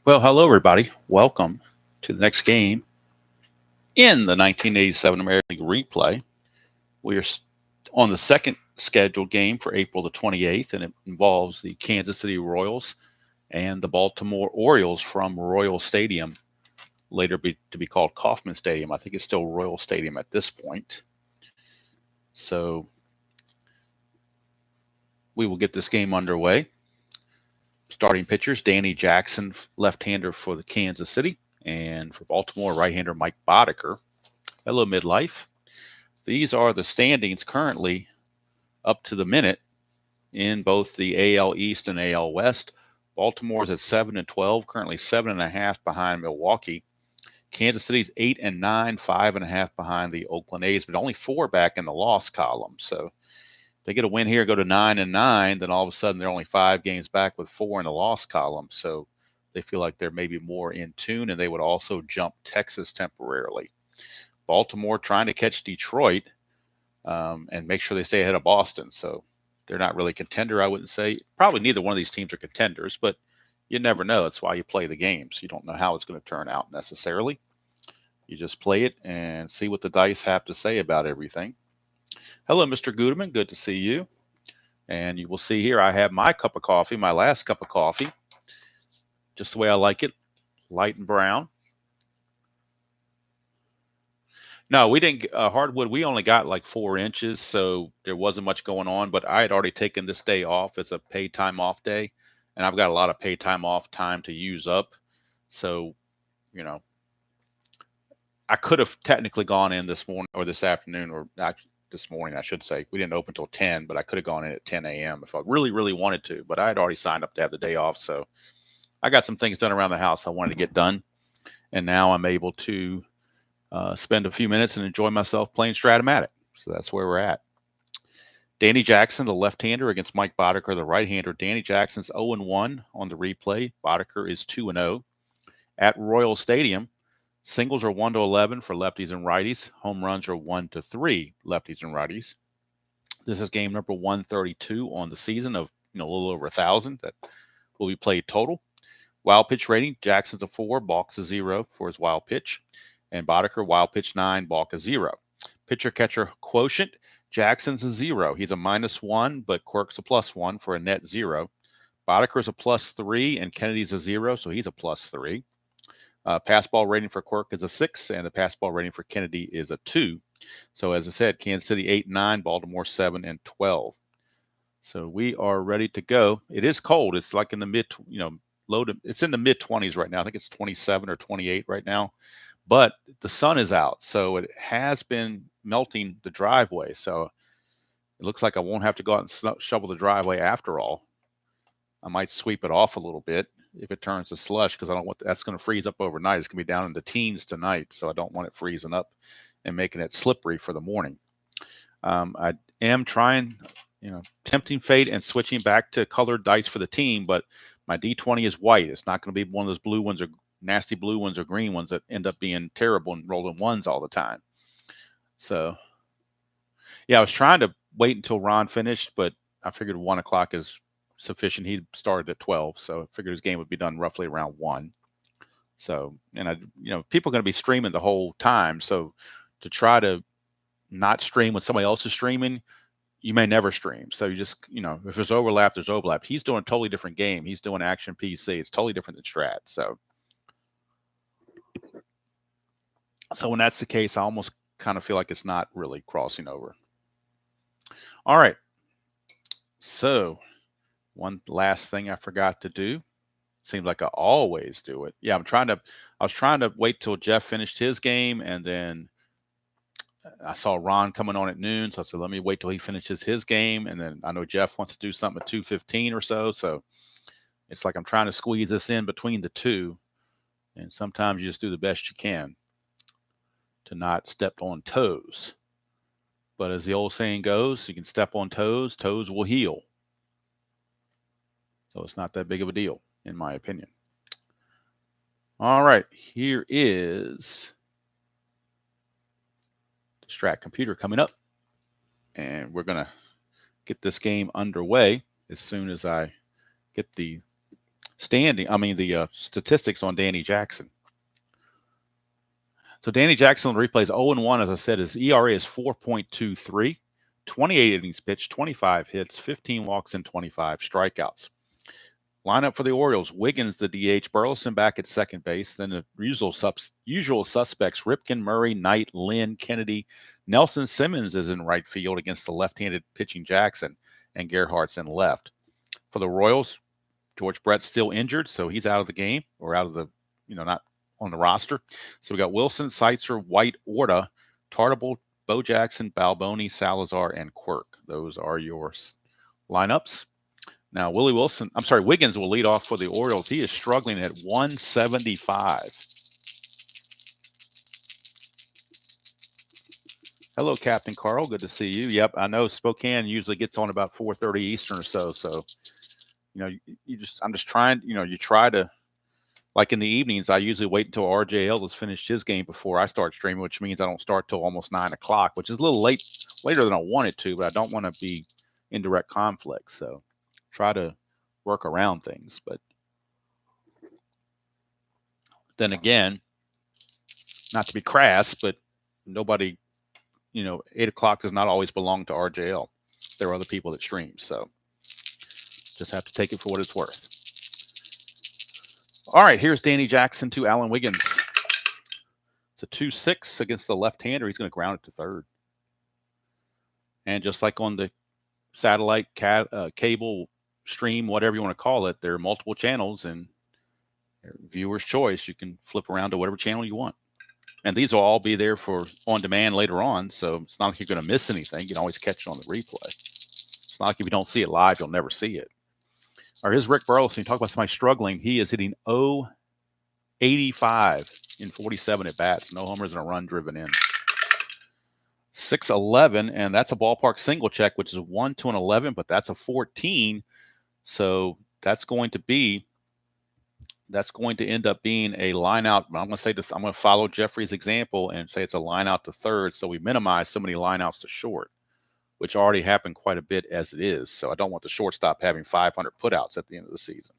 Well, hello, everybody. Welcome to the next game in the 1987 American League replay. We are on the second scheduled game for April the 28th, and it involves the Kansas City Royals and the Baltimore Orioles from Royal Stadium, later to be called Kauffman Stadium. I think it's still Royal Stadium at this point. So we will get this game underway. Starting pitchers, Danny Jackson, left-hander for the Kansas City, and for Baltimore, right-hander Mike Boddicker. Hello, midlife. These are the standings currently up to the minute in both the AL East and AL West. Baltimore's at 7-12, currently 7.5 behind Milwaukee. Kansas City's 8-9, 5.5 behind the Oakland A's, but only 4 back in the loss column. So if they get a win here, go to 9-9, then all of a sudden they're only 5 games back with 4 in the loss column. So they feel like they're maybe more in tune, and they would also jump Texas temporarily. Baltimore trying to catch Detroit and make sure they stay ahead of Boston. So they're not really a contender, I wouldn't say. Probably neither one of these teams are contenders, but you never know. That's why you play the games. You don't know how it's going to turn out necessarily. You just play it and see what the dice have to say about everything. Hello, Mr. Gudeman. Good to see you. And you will see here I have my cup of coffee, my last cup of coffee, just the way I like it, light and brown. No, we didn't hardwood. We only got like 4 inches, so there wasn't much going on. But I had already taken this day off as a paid time off day, and I've got a lot of paid time off time to use up. So, I could have technically gone in this morning or this afternoon, or not this morning, I should say. We didn't open until 10, but I could have gone in at 10 a.m. if I really, really wanted to. But I had already signed up to have the day off, so I got some things done around the house I wanted to get done, and now I'm able to spend a few minutes and enjoy myself playing Strat-O-Matic. So that's where we're at. Danny Jackson, the left-hander, against Mike Boddicker, the right-hander. Danny Jackson's 0-1 on the replay. Boddicker is 2-0. At Royal Stadium, singles are 1-11 for lefties and righties. Home runs are 1-3 lefties and righties. This is game number 132 on the season of a little over 1,000 that will be played total. Wild pitch rating, Jackson's a 4, Balk's a 0 for his wild pitch. And Boddicker, wild pitch 9, balk a 0. Pitcher-catcher quotient, Jackson's a 0. He's a -1, but Quirk's a +1 for a net 0. Boddicker's a +3, and Kennedy's a 0, so he's a +3. Pass ball rating for Quirk is a 6, and the pass ball rating for Kennedy is a 2. So as I said, Kansas City 8-9, Baltimore 7-12. So we are ready to go. It is cold. It's like in the it's in the mid-20s right now. I think it's 27 or 28 right now. But the sun is out, so it has been melting the driveway. So it looks like I won't have to go out and shovel the driveway after all. I might sweep it off a little bit if it turns to slush, because I don't want that's going to freeze up overnight. It's going to be down in the teens tonight, so I don't want it freezing up and making it slippery for the morning. I am trying, tempting fate and switching back to colored dice for the team, but my D20 is white. It's not going to be one of those blue ones or nasty blue ones or green ones that end up being terrible and rolling ones all the time. So, yeah, I was trying to wait until Ron finished, but I figured 1 o'clock is sufficient. He started at 12, so I figured his game would be done roughly around 1. So, and people are going to be streaming the whole time. So to try to not stream when somebody else is streaming, you may never stream. So you just, if there's overlap, there's overlap. He's doing a totally different game. He's doing action PC. It's totally different than Strat. So when that's the case, I almost kind of feel like it's not really crossing over. All right. So one last thing I forgot to do. Seems like I always do it. Yeah, I was trying to wait till Jeff finished his game, and then I saw Ron coming on at noon. So I said, let me wait till he finishes his game. And then I know Jeff wants to do something at 2:15 or so. So it's like I'm trying to squeeze this in between the two. And sometimes you just do the best you can to not step on toes. But as the old saying goes, you can step on toes, toes will heal. So it's not that big of a deal, in my opinion. All right, here is the Strat computer coming up. And we're going to get this game underway as soon as I get the statistics on Danny Jackson. So Danny Jackson on the replay is 0-1. As I said, his ERA is 4.23, 28 innings pitched, 25 hits, 15 walks, and 25 strikeouts. Lineup for the Orioles: Wiggins, the DH, Burleson back at second base. Then the usual suspects: Ripken, Murray, Knight, Lynn, Kennedy. Nelson Simmons is in right field against the left-handed pitching Jackson, and Gerhardt's in left. For the Royals, George Brett's still injured, so he's out of the game, or out of the, not on the roster. So we got Wilson, Seitzer, White, Orta, Tartable, Bo Jackson, Balboni, Salazar, and Quirk. Those are your lineups. Now, Wiggins will lead off for the Orioles. He is struggling at 175. Hello, Captain Carl. Good to see you. Yep, I know Spokane usually gets on about 4:30 Eastern or so. So, I'm just trying, you try to, like in the evenings, I usually wait until RJL has finished his game before I start streaming, which means I don't start till almost 9 o'clock, which is a little later than I wanted to, but I don't want to be in direct conflict. So try to work around things. But then again, not to be crass, but nobody, 8 o'clock does not always belong to RJL. There are other people that stream. So just have to take it for what it's worth. All right, here's Danny Jackson to Alan Wiggins. It's a 2-6 against the left-hander. He's going to ground it to third. And just like on the satellite, cable, stream, whatever you want to call it, there are multiple channels, and viewer's choice. You can flip around to whatever channel you want. And these will all be there for on demand later on, so it's not like you're going to miss anything. You can always catch it on the replay. It's not like if you don't see it live, you'll never see it. All right, here's Rick Burleson. You talk about somebody struggling. He is hitting 0-85 in 47 at bats. No homers and a run driven in. 6-11, and that's a ballpark single check, which is 1-11, but that's a 14. So that's going to end up being a line out. I'm going to say this. I'm going to follow Jeffrey's example and say it's a line out to third. So we minimize so many line outs to short, which already happened quite a bit as it is. So I don't want the shortstop having 500 putouts at the end of the season.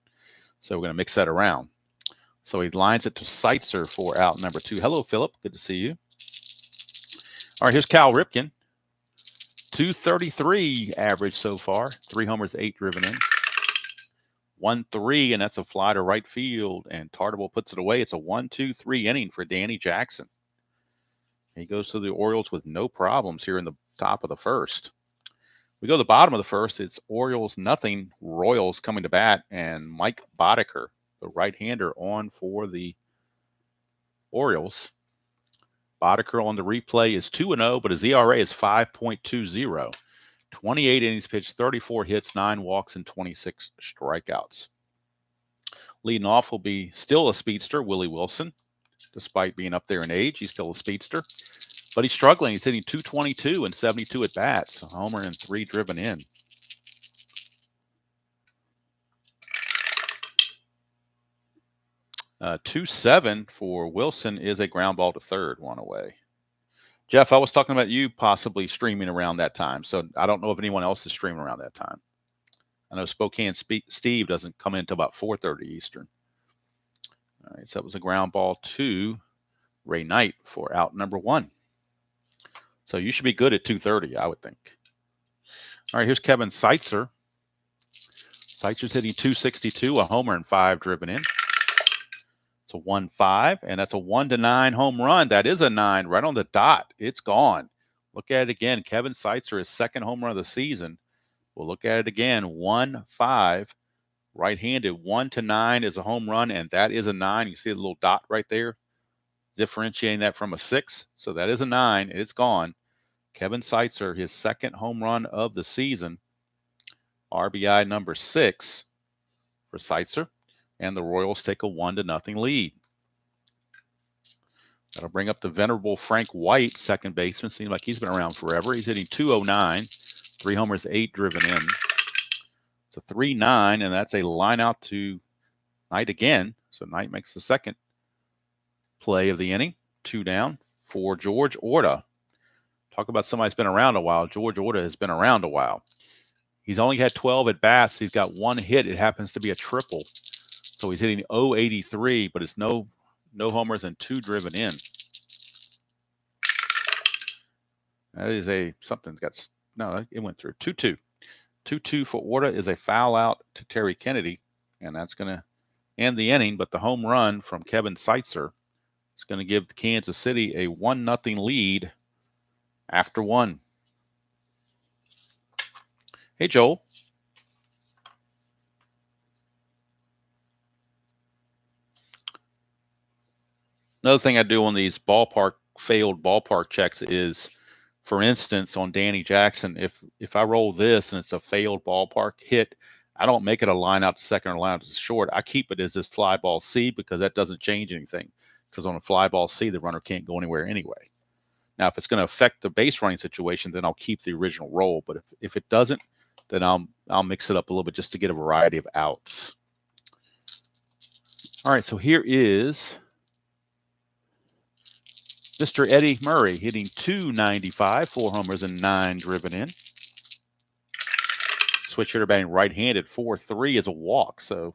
So we're going to mix that around. So he lines it to Seitzer for out number 2. Hello, Philip. Good to see you. All right, here's Cal Ripken. 233 average so far. 3 homers, 8 driven in. 1-3, and that's a fly to right field. And Tartable puts it away. It's a 1-2-3 inning for Danny Jackson. He goes to the Orioles with no problems here in the top of the first. We go to the bottom of the first. It's Orioles nothing, Royals coming to bat, and Mike Boddicker, the right-hander, on for the Orioles. Boddicker on the replay is 2-0, but his ERA is 5.20. 28 innings pitched, 34 hits, 9 walks, and 26 strikeouts. Leading off will be still a speedster, Willie Wilson. Despite being up there in age, he's still a speedster. But he's struggling. He's hitting 222 and 72 at bats. A homer and 3 driven in. Uh, 2-7 for Wilson is a ground ball to third, 1 away. Jeff, I was talking about you possibly streaming around that time. So I don't know if anyone else is streaming around that time. I know Spokane Steve doesn't come in until about 4:30 Eastern. All right, so that was a ground ball to Ray Knight for out number 1. So you should be good at 2:30, I would think. All right, here's Kevin Seitzer. Seitzer's hitting 262, a homer and 5 driven in. It's a 1-5, and that's a 1-9 home run. That is a 9 right on the dot. It's gone. Look at it again. Kevin Seitzer, his second home run of the season. We'll look at it again. 1-5, right-handed. 1-9 is a home run, and that is a 9. You see the little dot right there, differentiating that from a 6. So that is a 9. It's gone. Kevin Seitzer, his second home run of the season. RBI number 6 for Seitzer. And the Royals take a 1-0 lead. That'll bring up the venerable Frank White, second baseman. Seems like he's been around forever. He's hitting 209, 3 homers, 8 driven in. It's a 3-9, and that's a line out to Knight again. So Knight makes the second play of the inning. 2 down for George Orta. Talk about somebody that's been around a while. George Orta has been around a while. He's only had 12 at bats. He's got 1 hit. It happens to be a triple. So he's hitting 083, but it's no homers and 2 driven in. That is a something's got no. It went through 2-2. 2-2 for Orta is a foul out to Terry Kennedy, and that's going to end the inning. But the home run from Kevin Seitzer is going to give Kansas City a 1-0 lead after 1. Hey, Joel. Another thing I do on these failed ballpark checks is, for instance, on Danny Jackson, if I roll this and it's a failed ballpark hit, I don't make it a line out to second or line out to short. I keep it as this fly ball C because that doesn't change anything. Because on a fly ball C, the runner can't go anywhere anyway. Now, if it's going to affect the base running situation, then I'll keep the original roll. But if it doesn't, then I'll mix it up a little bit just to get a variety of outs. All right, so here is Mr. Eddie Murray hitting .295, 4 homers and 9 driven in. Switch hitter batting right-handed, 4-3 is a walk. So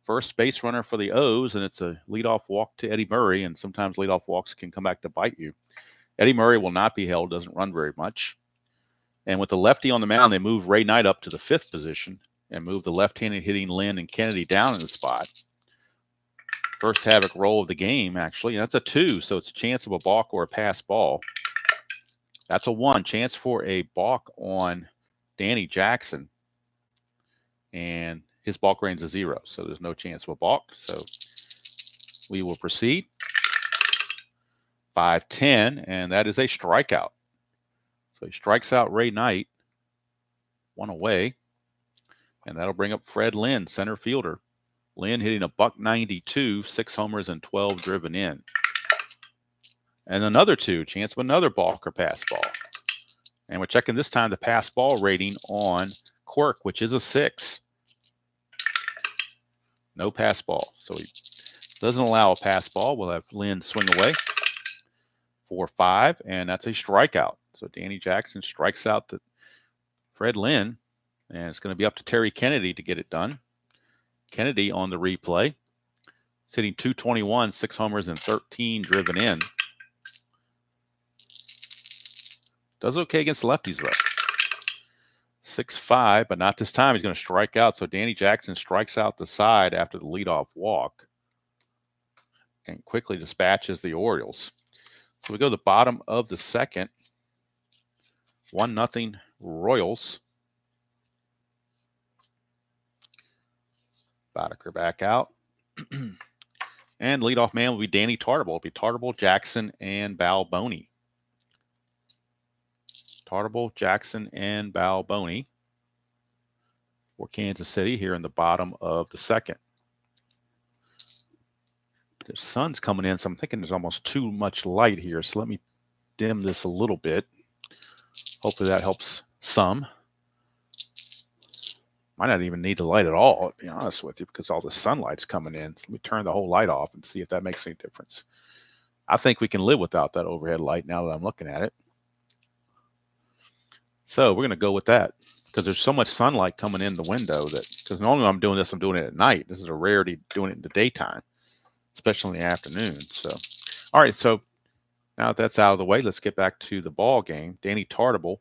first base runner for the O's, and it's a leadoff walk to Eddie Murray, and sometimes leadoff walks can come back to bite you. Eddie Murray will not be held, doesn't run very much. And with the lefty on the mound, they move Ray Knight up to the 5th position and move the left-handed hitting Lynn and Kennedy down in the spot. First havoc roll of the game, actually. That's a 2, so it's a chance of a balk or a pass ball. That's a 1. Chance for a balk on Danny Jackson. And his balk range is 0, so there's no chance of a balk. So we will proceed. 5-10, and that is a strikeout. So he strikes out Ray Knight, 1 away. And that'll bring up Fred Lynn, center fielder. Lynn hitting a .192, 6 homers and 12 driven in. And another 2, chance of another balk or pass ball. And we're checking this time the pass ball rating on Quirk, which is a 6. No pass ball. So he doesn't allow a pass ball. We'll have Lynn swing away. 4-5, and that's a strikeout. So Danny Jackson strikes out the Fred Lynn, and it's going to be up to Terry Kennedy to get it done. Kennedy on the replay. He's hitting .221, 6 homers and 13 driven in. Does okay against lefties, though. 6-5, but not this time. He's going to strike out. So Danny Jackson strikes out the side after the leadoff walk and quickly dispatches the Orioles. So we go to the bottom of the second. 1-0 Royals. Boddicker back out. And leadoff man will be Danny Tartabull. It'll be Tartabull, Jackson, and Balboni. Tartabull, Jackson, and Balboni for Kansas City here in the bottom of the second. The sun's coming in, so I'm thinking there's almost too much light here. So let me dim this a little bit. Hopefully that helps some. Might not even need the light at all, to be honest with you, because all the sunlight's coming in. Let me turn the whole light off and see if that makes any difference. I think we can live without that overhead light now that I'm looking at it. So we're going to go with that because there's so much sunlight coming in the window that, because normally when I'm doing this, I'm doing it at night. This is a rarity doing it in the daytime, especially in the afternoon. So, all right. So now that that's out of the way, let's get back to the ball game. Danny Tartabull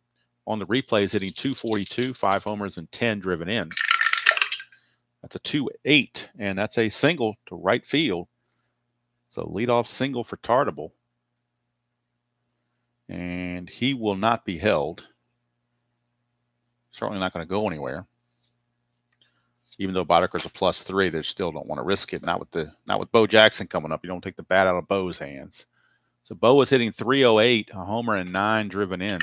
on the replay is hitting .242, 5 homers and 10 driven in. That's a 2-8, and that's a single to right field. So leadoff single for Tartabull. And he will not be held. Certainly not going to go anywhere. Even though Boddicker's a +3, they still don't want to risk it. Not with Bo Jackson coming up. You don't take the bat out of Bo's hands. So Bo is hitting .308, a homer and 9 driven in.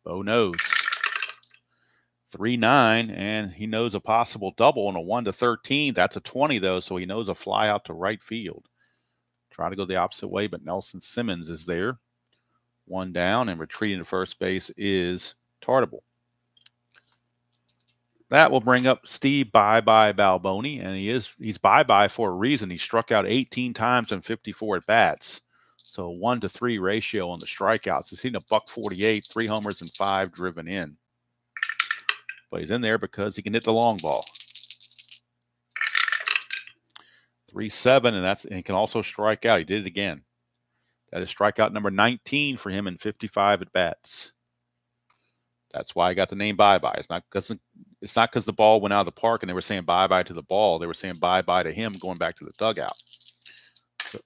Bo knows. 3-9, and he knows a possible double on a 1-13. That's a 20, though, so he knows a fly out to right field. Try to go the opposite way, but Nelson Simmons is there. 1 down, and retreating to first base is Tartabull. That will bring up Steve Bye-Bye Balboni, and he's bye-bye for a reason. He struck out 18 times and 54 at-bats. So 1-3 ratio on the strikeouts. He's hitting a .148, 3 homers and 5 driven in. But he's in there because he can hit the long ball. 3-7, and he can also strike out. He did it again. That is strikeout number 19 for him in 55 at bats. That's why I got the name Bye-Bye. It's not because the ball went out of the park and they were saying bye-bye to the ball. They were saying bye-bye to him going back to the dugout.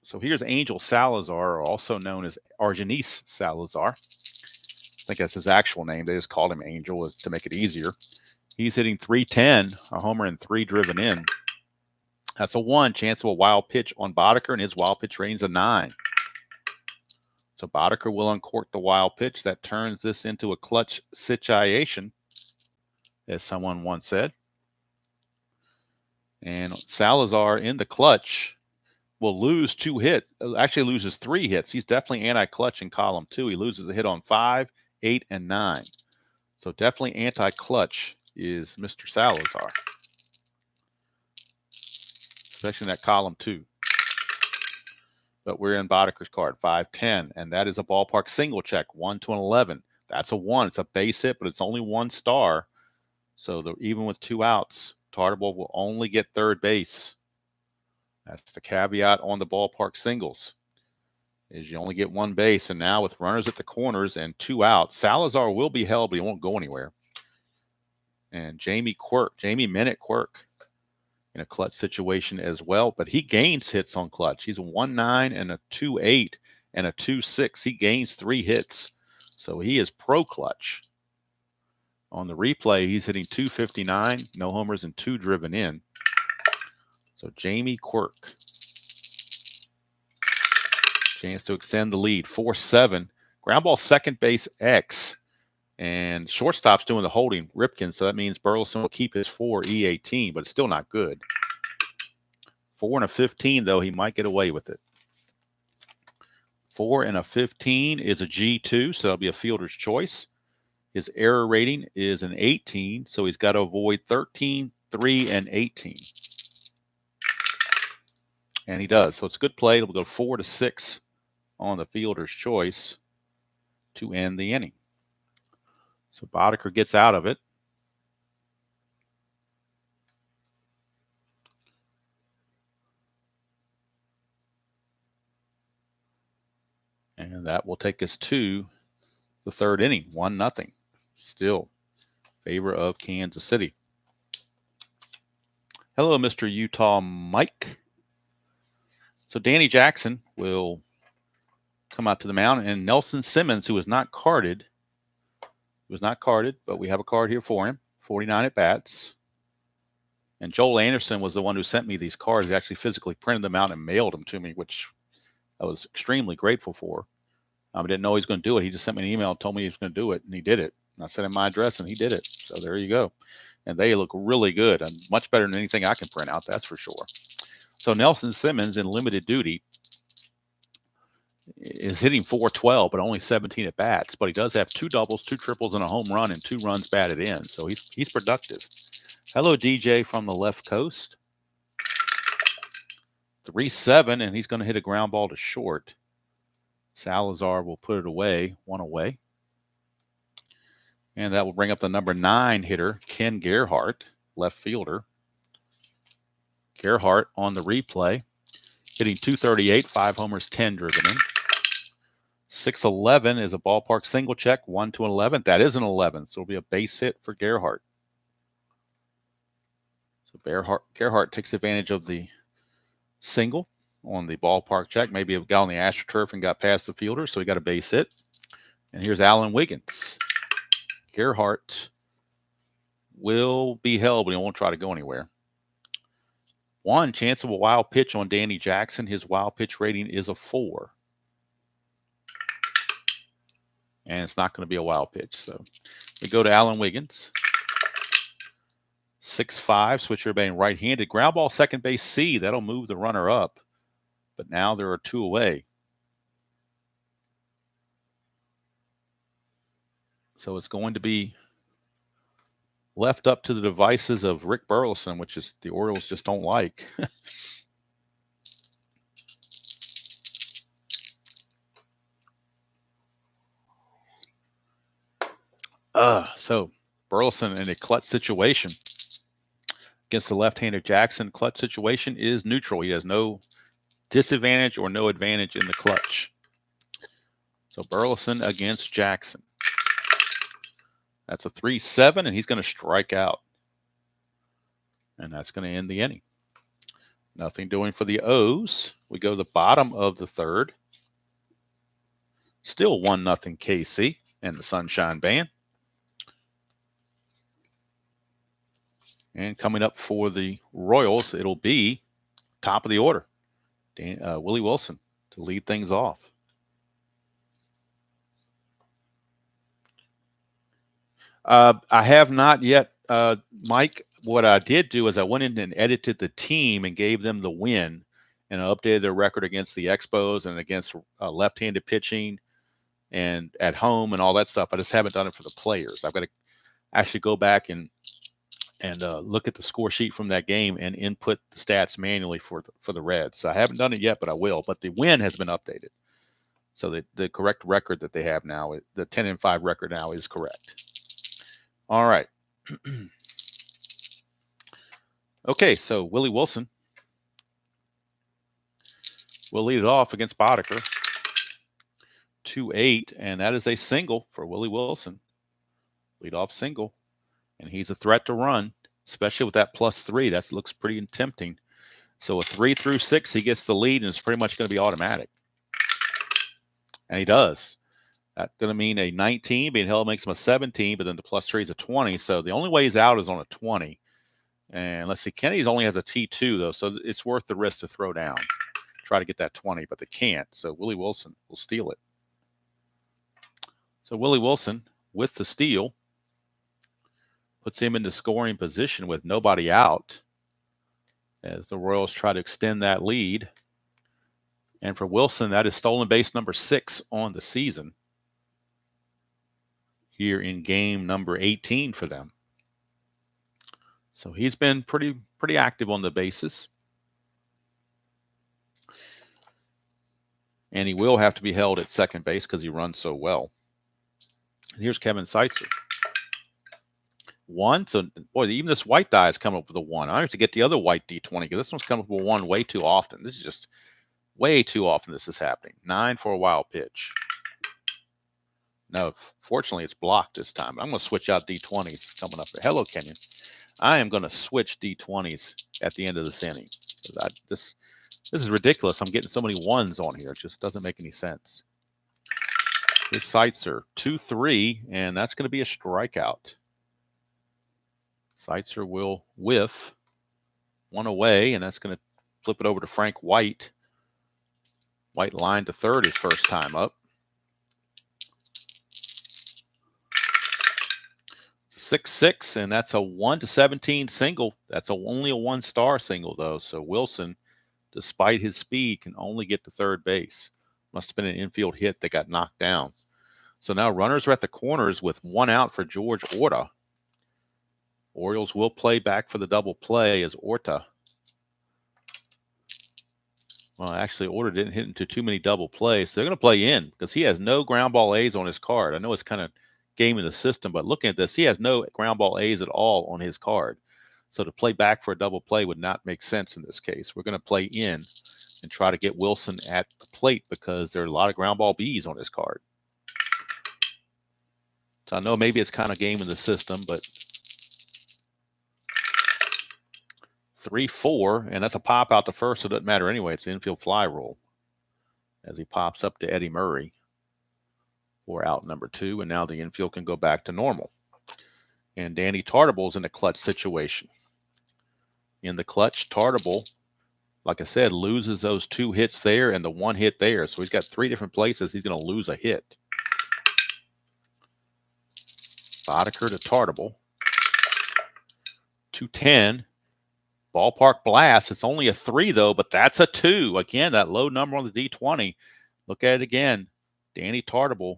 So here's Angel Salazar, also known as Argenis Salazar. I think that's his actual name. They just called him Angel to make it easier. He's hitting 310, a homer and 3 driven in. That's a 1. Chance of a wild pitch on Boddicker, and his wild pitch rating's a 9. So Boddicker will uncork the wild pitch. That turns this into a clutch situation, as someone once said. And Salazar in the clutch will lose 2 hits. Actually loses 3 hits. He's definitely anti-clutch in column 2. He loses a hit on 5, 8, and 9. So definitely anti-clutch is Mr. Salazar, especially in that column 2. But we're in Boddicker's card, 5-10, and that is a ballpark single check, 1 to an 11. That's a 1. It's a base hit, but it's only 1 star. So even with 2 outs, Tartabull will only get third base. That's the caveat on the ballpark singles, is you only get 1 base. And now with runners at the corners and 2 outs, Salazar will be held, but he won't go anywhere. And Jamie Minute Quirk in a clutch situation as well, but he gains hits on clutch. He's a 1-9 and a 2-8 and a 2-6. He gains 3 hits, so he is pro clutch. On the replay, he's hitting 259, no homers and 2 driven in. So Jamie Quirk, chance to extend the lead, 4-7. Ground ball second base X, and shortstop's doing the holding, Ripken, so that means Burleson will keep his 4 E18, but it's still not good. 4 and a 15, though, he might get away with it. 4 and a 15 is a G2, so that'll be a fielder's choice. His error rating is an 18, so he's got to avoid 13, 3, and 18. And he does, so it's a good play. It'll go 4 to 6 on the fielder's choice to end the inning. So Boddicker gets out of it. And that will take us to the 3rd inning, 1-0. Still in favor of Kansas City. Hello, Mr. Utah Mike. So Danny Jackson will come out to the mound, and Nelson Simmons, who was not carded, but we have a card here for him, 49 at bats. And Joel Anderson was the one who sent me these cards. He actually physically printed them out and mailed them to me, which I was extremely grateful for. I didn't know he was going to do it. He just sent me an email and told me he was going to do it, and he did it. And I sent him my address, and he did it. So there you go. And they look really good, and much better than anything I can print out, that's for sure. So Nelson Simmons in limited duty is hitting .412, but only 17 at bats. But he does have 2 doubles, 2 triples, and a home run, and 2 runs batted in. So he's productive. Hello, DJ from the left coast. 3-7, and he's going to hit a ground ball to short. Salazar will put it away, 1 away. And that will bring up the number 9 hitter, Ken Gerhardt, left fielder. Gerhardt on the replay, hitting .238, 5 homers, 10 driven in. 6-11 is a ballpark single check, 1 to an 11. That is an 11, so it'll be a base hit for Gerhardt. So Gerhardt takes advantage of the single on the ballpark check. Maybe he got on the AstroTurf and got past the fielder, so he got a base hit. And here's Alan Wiggins. Gerhardt will be held, but he won't try to go anywhere. 1 chance of a wild pitch on Danny Jackson. His wild pitch rating is a 4. And it's not going to be a wild pitch. So we go to Alan Wiggins. 6'5", switcher batting right-handed. Ground ball second base C. That'll move the runner up. But now there are 2 away. So it's going to be left up to the devices of Rick Burleson, which is the Orioles just don't like. So Burleson in a clutch situation against the left-hander Jackson. Clutch situation is neutral. He has no disadvantage or no advantage in the clutch. So Burleson against Jackson. That's a 3-7, and he's going to strike out. And that's going to end the inning. Nothing doing for the O's. We go to the bottom of the third. Still 1-0 KC and the Sunshine Band. And coming up for the Royals, it'll be top of the order, Willie Wilson to lead things off. I have not yet, Mike. What I did do is I went in and edited the team and gave them the win, and I updated their record against the Expos and against left-handed pitching and at home and all that stuff. I just haven't done it for the players. I've got to actually go back and look at the score sheet from that game and input the stats manually for the Reds. So I haven't done it yet, but I will. But the win has been updated. So the correct record that they have now, the 10-5 record now is correct. All right. Okay, so Willie Wilson will lead it off against Boddicker. 2-8, and that is a single for Willie Wilson. Lead off single. And he's a threat to run, especially with that +3. That looks pretty tempting. So a 3 through 6, he gets the lead, and it's pretty much going to be automatic. And he does. That's going to mean a 19. Being held makes him a 17, but then the +3 is a 20. So the only way he's out is on a 20. And let's see, Kennedy's only has a T2, though, so it's worth the risk to throw down. Try to get that 20, but they can't. So Willie Wilson will steal it. So Willie Wilson, with the steal, puts him into scoring position with nobody out as the Royals try to extend that lead. And for Wilson, that is stolen base number 6 on the season here in game number 18 for them. So he's been pretty active on the bases. And he will have to be held at second base because he runs so well. And here's Kevin Seitzer. 1. So, boy, even this white die is coming up with a 1. I have to get the other white D20 because this one's coming up with a 1 way too often. This is just way too often this is happening. 9 for a wild pitch. No, fortunately, it's blocked this time. I'm going to switch out D20s coming up. Hello, Kenyon. I am going to switch D20s at the end of this inning. This is ridiculous. I'm getting so many 1s on here. It just doesn't make any sense. His Seitzer, 2-3, and that's going to be a strikeout. Seitzer will whiff. 1 away, and that's going to flip it over to Frank White. White line to third his first time up. 6-6, and that's a 1-17 single. That's only a 1-star single, though. So Wilson, despite his speed, can only get to third base. Must have been an infield hit that got knocked down. So now runners are at the corners with 1 out for George Orta. Orioles will play back for the double play as Orta. Well, actually, Orta didn't hit into too many double plays. So they're going to play in because he has no ground ball A's on his card. I know it's kind of gaming the system, but looking at this, he has no ground ball A's at all on his card. So to play back for a double play would not make sense in this case. We're going to play in and try to get Wilson at the plate because there are a lot of ground ball B's on his card. So I know maybe it's kind of gaming the system, but 3-4, and that's a pop out to first, so it doesn't matter anyway. It's the infield fly rule as he pops up to Eddie Murray for out number 2, and now the infield can go back to normal. And Danny Tartable's in a clutch situation. In the clutch, Tartable, like I said, loses those 2 hits there and the 1 hit there. So he's got 3 different places he's going to lose a hit. Boddicker to Tartable. 2-10. Ballpark blast. It's only a 3, though, but that's a 2. Again, that low number on the D20. Look at it again. Danny Tartable,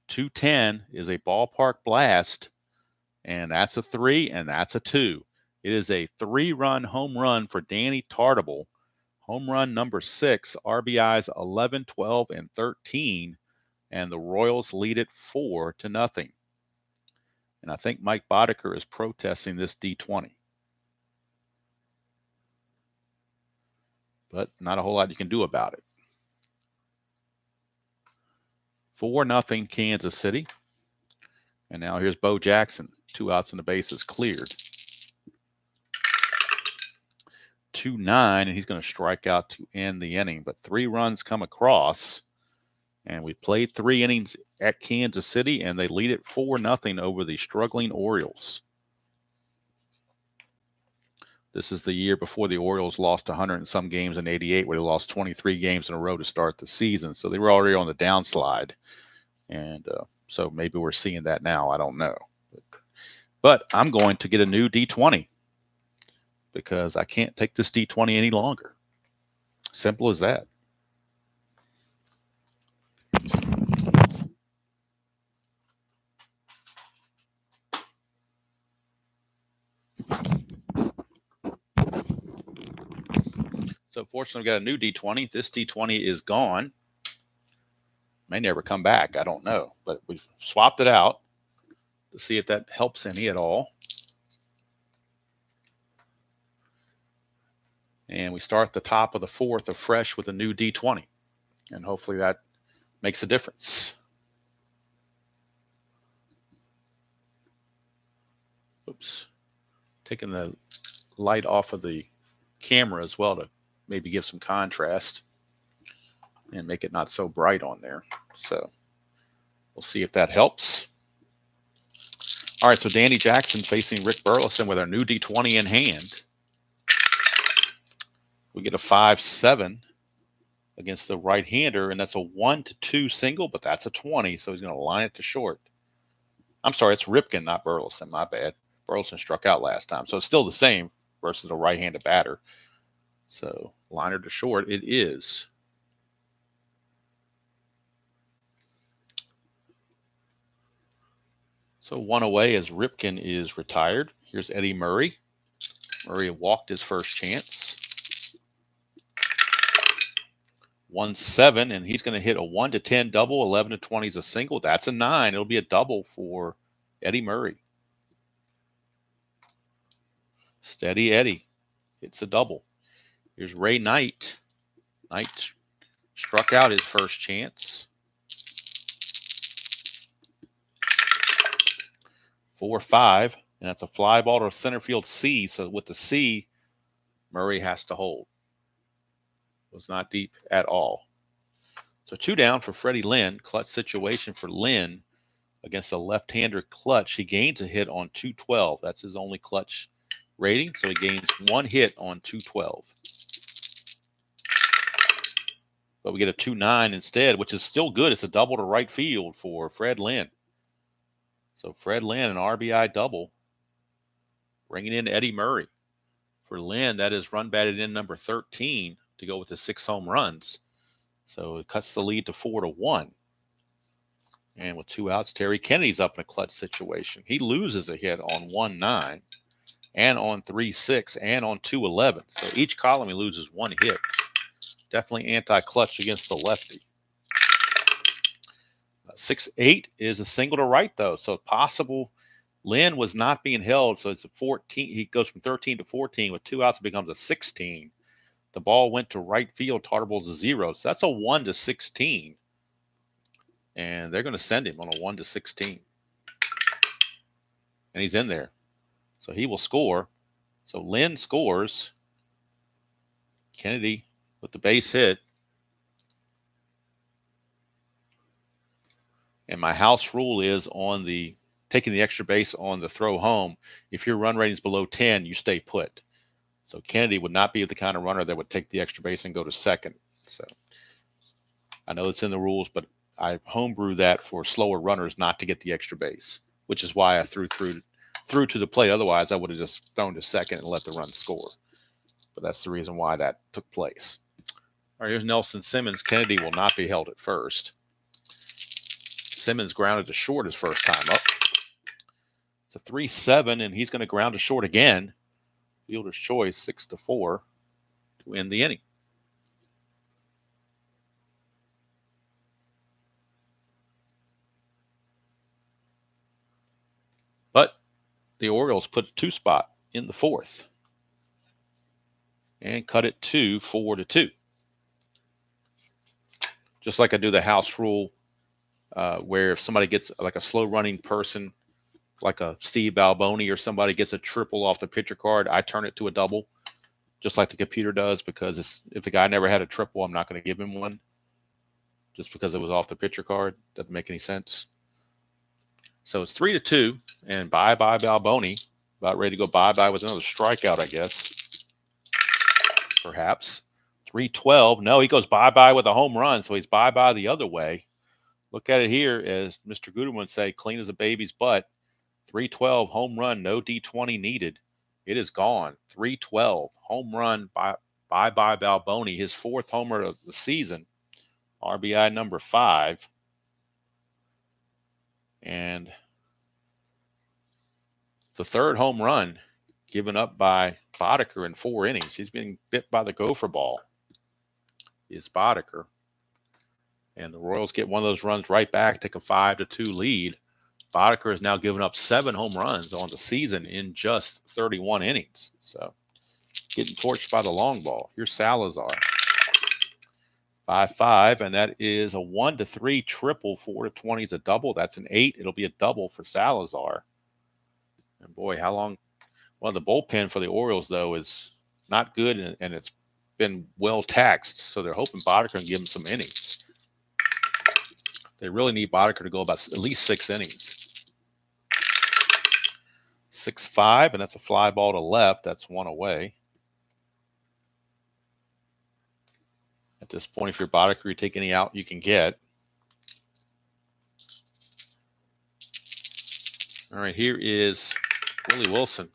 210 is a ballpark blast, and that's a 3, and that's a 2. It is a 3-run home run for Danny Tartable. Home run number 6, RBIs 11, 12, and 13, and the Royals lead it 4-0. And And I think Mike Boddicker is protesting this D20. But not a whole lot you can do about it. 4-0 Kansas City. And now here's Bo Jackson. 2 outs and the bases cleared. 2-9, and he's going to strike out to end the inning. But 3 runs come across. And we played 3 innings at Kansas City, and they lead it 4-0 over the struggling Orioles. This is the year before the Orioles lost 100 and some games in '88, where they lost 23 games in a row to start the season. So they were already on the downslide. And so maybe we're seeing that now. I don't know. But I'm going to get a new D20 because I can't take this D20 any longer. Simple as that. So fortunately, we got a new D20. This D20 is gone. May never come back. I don't know. But we've swapped it out to see if that helps any at all. And we start the top of the 4th afresh with a new D20. And hopefully that makes a difference. Oops. Taking the light off of the camera as well to maybe give some contrast and make it not so bright on there. So we'll see if that helps. All right, so Danny Jackson facing Rick Burleson with our new D20 in hand. We get a 5-7 against the right-hander, and that's a 1-2 single, but that's a 20, so he's going to line it to short. I'm sorry, it's Ripken, not Burleson. My bad. Burleson struck out last time, so it's still the same versus a right-handed batter. So liner to short it is. So 1 away as Ripken is retired. Here's Eddie Murray. Murray walked his first chance. 1-7, and he's going to hit a 1-10 double. 11-20 is a single. That's a 9. It'll be a double for Eddie Murray. Steady Eddie. It's a double. Here's Ray Knight. Knight struck out his first chance. 4-5, and that's a fly ball to center field C. So with the C, Murray has to hold. It was not deep at all. So 2 down for Freddie Lynn. Clutch situation for Lynn against a left-hander clutch. He gains a hit on 212. That's his only clutch rating. So he gains 1 hit on 212. But we get a 2-9 instead, which is still good. It's a double to right field for Fred Lynn. So Fred Lynn, an RBI double, bringing in Eddie Murray. For Lynn, that is run batted in number 13 to go with the 6 home runs. So it cuts the lead to 4-1. And with 2 outs, Terry Kennedy's up in a clutch situation. He loses a hit on 1-9 and on 3-6 and on 2-11. So each column he loses 1 hit. Definitely anti-clutch against the lefty. 6-8 is a single to right, though. So possible Lynn was not being held. So it's a 14. He goes from 13 to 14. With 2 outs, it becomes a 16. The ball went to right field. Tartable to 0. So that's a 1-16. And they're going to send him on a 1-16. And he's in there. So he will score. So Lynn scores. Kennedy with the base hit. And my house rule is on the taking the extra base on the throw home. If your run rating is below 10, you stay put. So Kennedy would not be the kind of runner that would take the extra base and go to second. So I know it's in the rules, but I homebrew that for slower runners not to get the extra base, which is why I threw to the plate. Otherwise, I would have just thrown to second and let the run score. But that's the reason why that took place. All right, here's Nelson Simmons. Kennedy will not be held at first. Simmons grounded to short his first time up. It's a 3-7, and he's going to ground to short again. Fielder's choice, 6-4 to end the inning. But the Orioles put a 2 spot in the 4th and cut it to 4-2. Just like I do the house rule, where if somebody gets like a slow running person, like a Steve Alboni or somebody gets a triple off the pitcher card, I turn it to a double, just like the computer does, because if the guy never had a triple, I'm not going to give him one just because it was off the pitcher card. Doesn't make any sense. So it's 3-2, and bye-bye Balboni. About ready to go bye-bye with another strikeout, I guess. Perhaps. 3-12. No, he goes bye-bye with a home run, so he's bye-bye the other way. Look at it here, as Mr. Gooden would say, clean as a baby's butt. 3-12, home run, no D20 needed. It is gone. 3-12, home run, bye-bye Balboni. His 4th homer of the season. RBI number 5. And the 3rd home run given up by Boddicker in 4 innings. He's been bit by the gopher ball. Is Boddicker. And the Royals get one of those runs right back, take a 5-2 lead. Boddicker has now given up 7 home runs on the season in just 31 innings. So getting torched by the long ball. Here's Salazar. 5-5, and that is a 1-3 triple. 4-20 is a double. That's an 8. It'll be a double for Salazar. And boy, how long? Well, the bullpen for the Orioles, though, is not good, and it's been well taxed. So they're hoping Boddicker can give them some innings. They really need Boddicker to go about at least 6 innings. 6-5, and that's a fly ball to left. That's 1 away. At this point, if you're Boddicker, you take any out you can get. All right, here is Willie Wilson.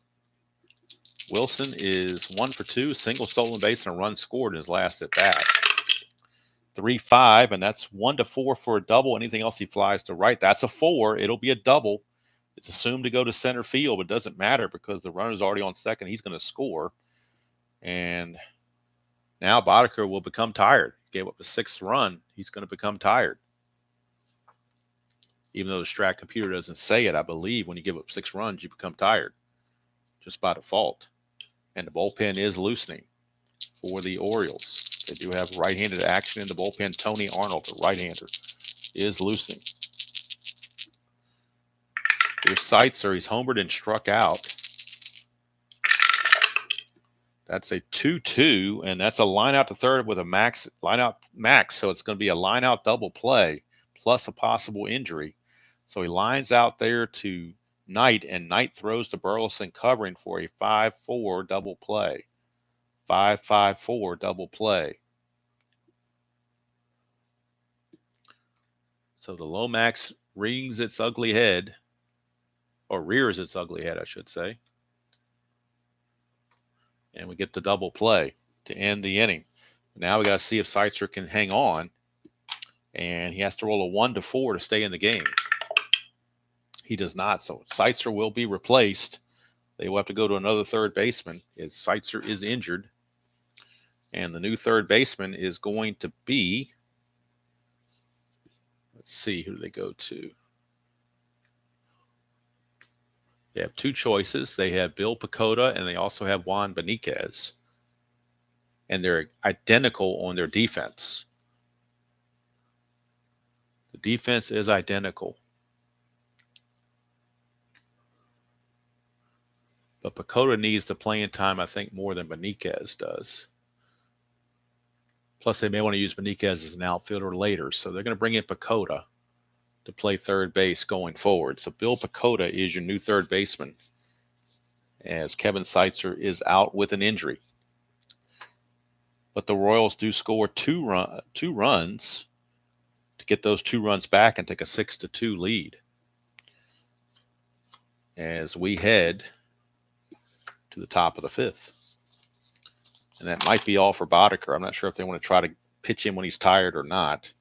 Wilson is 1 for 2, single stolen base and a run scored in his last at bat. 3-5, and that's 1-4 for a double. Anything else he flies to right, that's a 4. It'll be a double. It's assumed to go to center field, but it doesn't matter because the runner's already on second. He's going to score. And now Boddicker will become tired. Gave up the 6th run. He's going to become tired. Even though the Strat computer doesn't say it, I believe when you give up 6 runs, you become tired just by default. And the bullpen is loosening for the Orioles. They do have right-handed action in the bullpen. Tony Arnold, the right-hander, is loosening. Here's Seitzer. He's homered and struck out. That's a 2-2, and that's a line out to third with a line out max. So it's going to be a line out double play plus a possible injury. So he lines out there to Knight, and Knight throws to Burleson covering for a 5-4 double play. 5-5-4 double play. So the Lomax rears its ugly head, I should say. And we get the double play to end the inning. Now we got to see if Seitzer can hang on, and he has to roll a 1-4 to stay in the game. He does not, so Seitzer will be replaced. They will have to go to another third baseman as Seitzer is injured. And the new third baseman is going to be, let's see, who do they go to? They have 2 choices. They have Bill Pacoda, and they also have Juan Beniquez. And they're identical on their defense. The defense is identical. But Pacoda needs the playing time, I think, more than Beniquez does. Plus, they may want to use Beniquez as an outfielder later. So they're going to bring in Pacoda to play third base going forward. So Bill Pacoda is your new third baseman, as Kevin Seitzer is out with an injury. But the Royals do score 2 runs to get those 2 runs back and take a 6-2 lead. As we head to the top of the 5th. And that might be all for Boddicker. I'm not sure if they want to try to pitch him when he's tired or not.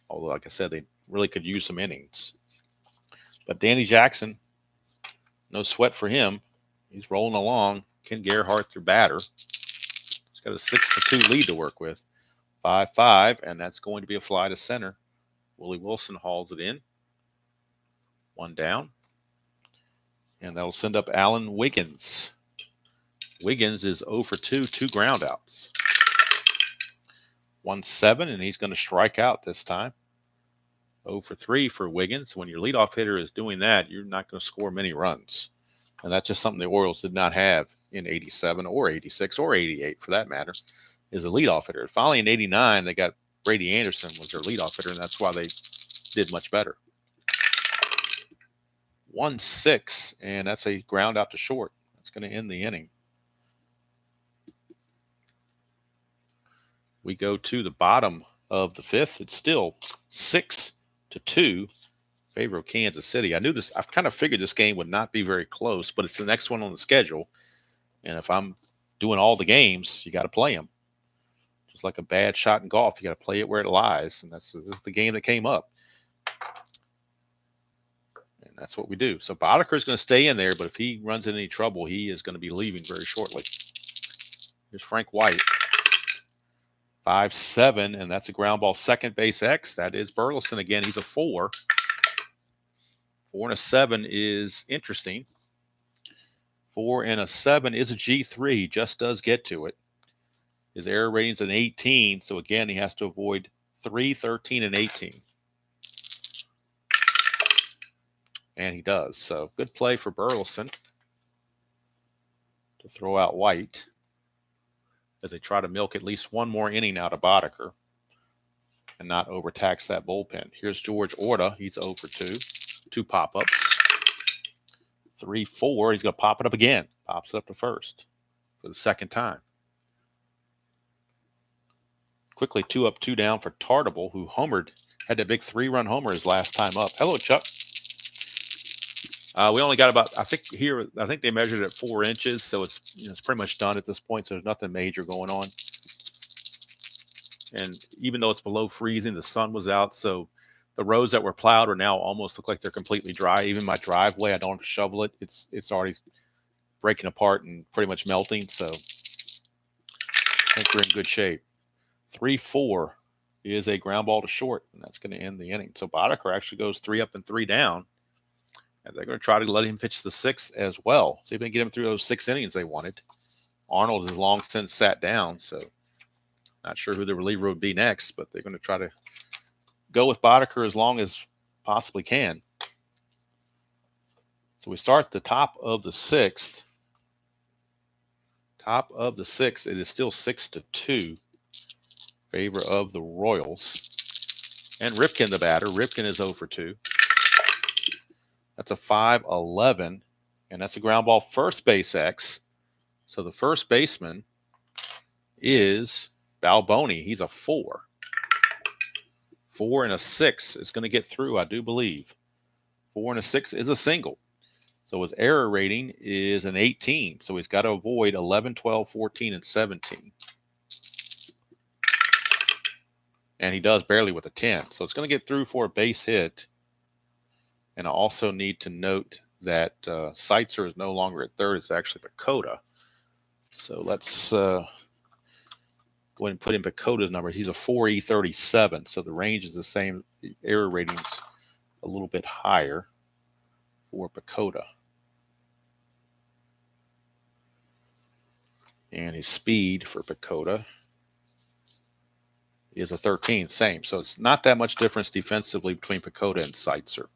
Although, like I said, they really could use some innings. But Danny Jackson, no sweat for him. He's rolling along. Ken Gerhardt, their batter. He's got a 6-2 lead to work with. 5-5, and that's going to be a fly to center. Willie Wilson hauls it in. 1 down. And that'll send up Alan Wiggins. Wiggins is 0 for 2, 2 ground outs. 1-7, and he's going to strike out this time. 0 for 3 for Wiggins. When your leadoff hitter is doing that, you're not going to score many runs. And that's just something the Orioles did not have in 87 or 86 or 88 for that matter, is a leadoff hitter. Finally in 89, they got Brady Anderson was their leadoff hitter, and that's why they did much better. 1-6, and that's a ground out to short. That's going to end the inning. We go to the bottom of the fifth. It's still 6-2 favor of Kansas City. I knew this. I've kind of figured this game would not be very close, but it's the next one on the schedule. And if I'm doing all the games, you got to play them. Just like a bad shot in golf, you got to play it where it lies. And this is the game that came up. And that's what we do. So Boddicker is going to stay in there, but if he runs into any trouble, he is going to be leaving very shortly. Here's Frank White. 5-7, and that's a ground ball, second base X. That is Burleson again. He's a 4. 4 and a 7 is interesting. 4 and a 7 is a G3. He just does get to it. His error rating's an 18, so again, he has to avoid 3, 13, and 18. And he does. So good play for Burleson to throw out White as they try to milk at least one more inning out of Boddicker and not overtax that bullpen. Here's George Orta. He's 0 for 2. 2 pop-ups. 3-4. He's going to pop it up again. Pops it up to first for the second time. Quickly 2 up, 2 down for Tartable, who homered, had that big 3-run homer his last time up. Hello, Chuck. We only got about, I think they measured it at 4 inches, so it's pretty much done at this point, so there's nothing major going on. And even though it's below freezing, the sun was out, so the roads that were plowed are now almost look like they're completely dry. Even my driveway, I don't have to shovel it. It's already breaking apart and pretty much melting, so I think we're in good shape. 3-4 is a ground ball to short, and that's going to end the inning. So Boddicker actually goes 3 up and 3 down. And they're going to try to let him pitch the 6th as well. See if they can get him through those 6 innings they wanted. Arnold has long since sat down, so not sure who the reliever would be next, but they're going to try to go with Boddicker as long as possibly can. So we start the top of the 6th. Top of the 6th, it is still 6-2 favor of the Royals. And Ripken the batter. Ripken is 0 for 2. That's a 5-11, and that's a ground ball first base X. So the first baseman is Balboni. He's a 4. 4 and a 6 is going to get through, I do believe. 4 and a 6 is a single. So his error rating is an 18. So he's got to avoid 11, 12, 14, and 17. And he does barely with a 10. So it's going to get through for a base hit. And I also need to note that Seitzer is no longer at third. It's actually Pacoda. So let's go ahead and put in Pacoda's numbers. He's a 4E37. So the range is the same. The error rating's a little bit higher for Pacoda. And his speed for Pacoda is a 13. Same. So it's not that much difference defensively between Pacoda and Seitzer.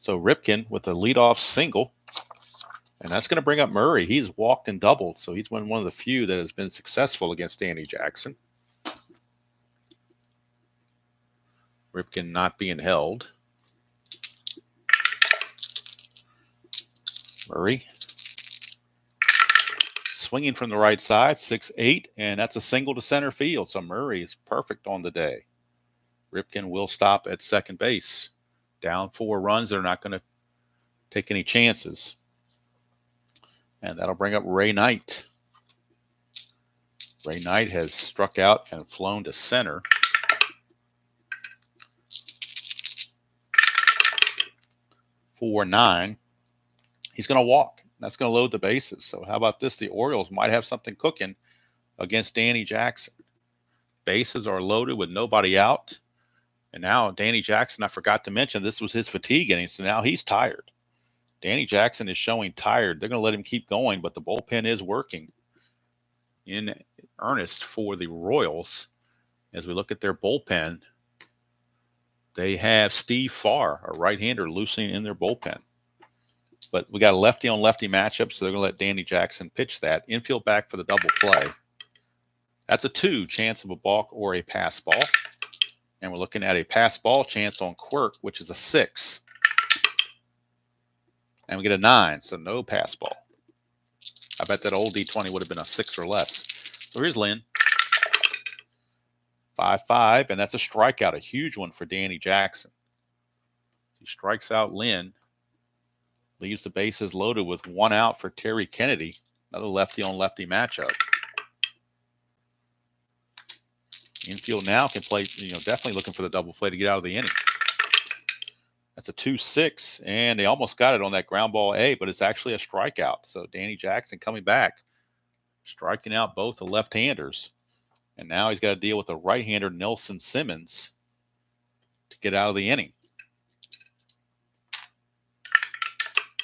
So Ripken with a leadoff single, and that's going to bring up Murray. He's walked and doubled, so he's been one of the few that has been successful against Danny Jackson. Ripken not being held. Murray swinging from the right side, 6-8, and that's a single to center field. So Murray is perfect on the day. Ripken will stop at second base. Down 4 runs, they're not going to take any chances. And that'll bring up Ray Knight. Ray Knight has struck out and flown to center. For 9. He's going to walk. That's going to load the bases. So how about this? The Orioles might have something cooking against Danny Jackson. Bases are loaded with nobody out. And now Danny Jackson, I forgot to mention, this was his fatigue inning, so now he's tired. Danny Jackson is showing tired. They're going to let him keep going, but the bullpen is working in earnest for the Royals. As we look at their bullpen, they have Steve Farr, a right-hander, loosing in their bullpen. But we got a lefty-on-lefty matchup, so they're going to let Danny Jackson pitch that. Infield back for the double play. That's a 2, chance of a balk or a pass ball. And we're looking at a pass ball chance on Quirk, which is a 6. And we get a 9, so no pass ball. I bet that old D20 would have been a 6 or less. So here's Lynn. 5-5, and that's a strikeout, a huge one for Danny Jackson. He strikes out Lynn, leaves the bases loaded with 1 out for Terry Kennedy. Another lefty-on-lefty matchup. Infield now can play, definitely looking for the double play to get out of the inning. That's a 2-6, and they almost got it on that ground ball A, but it's actually a strikeout. So Danny Jackson coming back, striking out both the left-handers. And now he's got to deal with the right-hander, Nelson Simmons, to get out of the inning.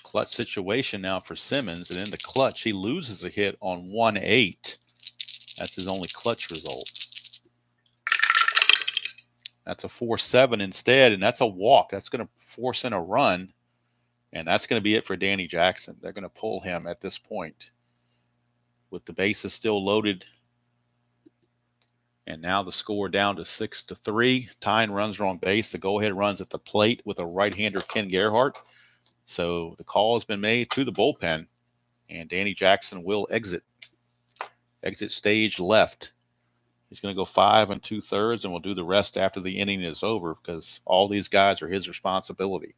Clutch situation now for Simmons, and in the clutch, he loses a hit on 1-8. That's his only clutch result. That's a 4-7 instead, and that's a walk. That's going to force in a run, and that's going to be it for Danny Jackson. They're going to pull him at this point with the bases still loaded. And now the score down to 6-3. Tying runs are on base. The go-ahead runs at the plate with a right-hander, Ken Gerhardt. So the call has been made to the bullpen, and Danny Jackson will exit stage left. He's going to go 5 2/3, and we'll do the rest after the inning is over because all these guys are his responsibility.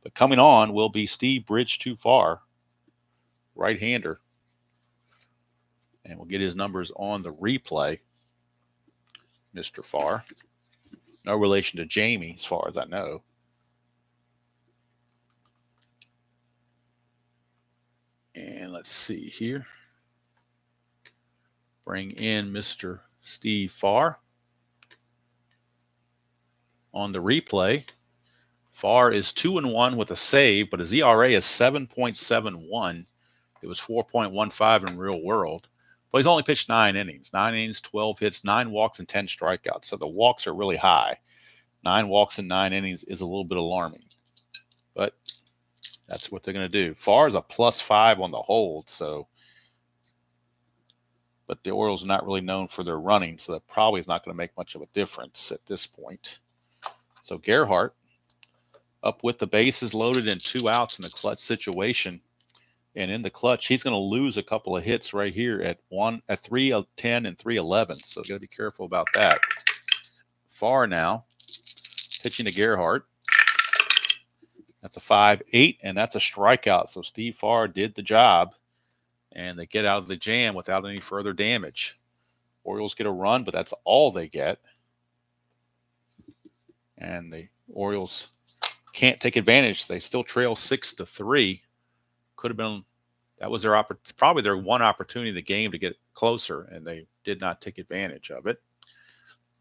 But coming on will be Steve Bridge Too Far, right-hander. And we'll get his numbers on the replay. Mr. Farr. No relation to Jamie, as far as I know. And let's see here. Bring in Mr. Steve Farr. On the replay, Farr is 2-1 with a save, but his ERA is 7.71. It was 4.15 in real world. But he's only pitched 9 innings. 9 innings, 12 hits, 9 walks, and 10 strikeouts. So the walks are really high. 9 walks in 9 innings is a little bit alarming. But that's what they're going to do. Farr is a +5 on the hold. But the Orioles are not really known for their running, so that probably is not going to make much of a difference at this point. So Gerhardt up with the bases loaded and 2 outs in the clutch situation. And in the clutch, he's going to lose a couple of hits right here at 3-10 and 3-11. So got to be careful about that. Farr now pitching to Gerhardt. That's a 5-8, and that's a strikeout. So Steve Farr did the job, and they get out of the jam without any further damage. Orioles get a run, but that's all they get. And the Orioles can't take advantage. They still trail 6-3. Could have been, that was probably their one opportunity in the game to get closer, and they did not take advantage of it.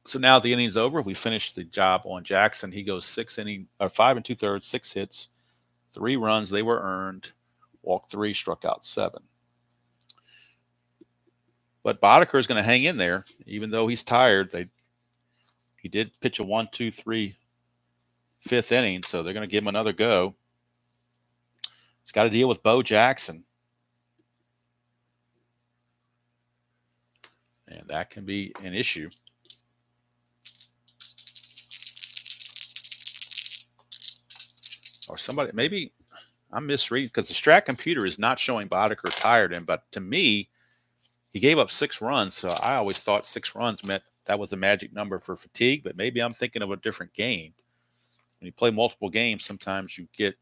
So now the inning's over. We finished the job on Jackson. He goes 5 2/3, 6 hits, 3 runs. They were earned. Walked 3, struck out 7. But Boddicker is going to hang in there, even though he's tired. He did pitch a 1-2-3 5th inning, so they're going to give him another go. He's got to deal with Bo Jackson. And that can be an issue. Or somebody, maybe I'm misreading because the Strat computer is not showing Boddicker tired in, but to me, he gave up 6 runs. So I always thought 6 runs meant that was a magic number for fatigue, but maybe I'm thinking of a different game. When you play multiple games, sometimes you get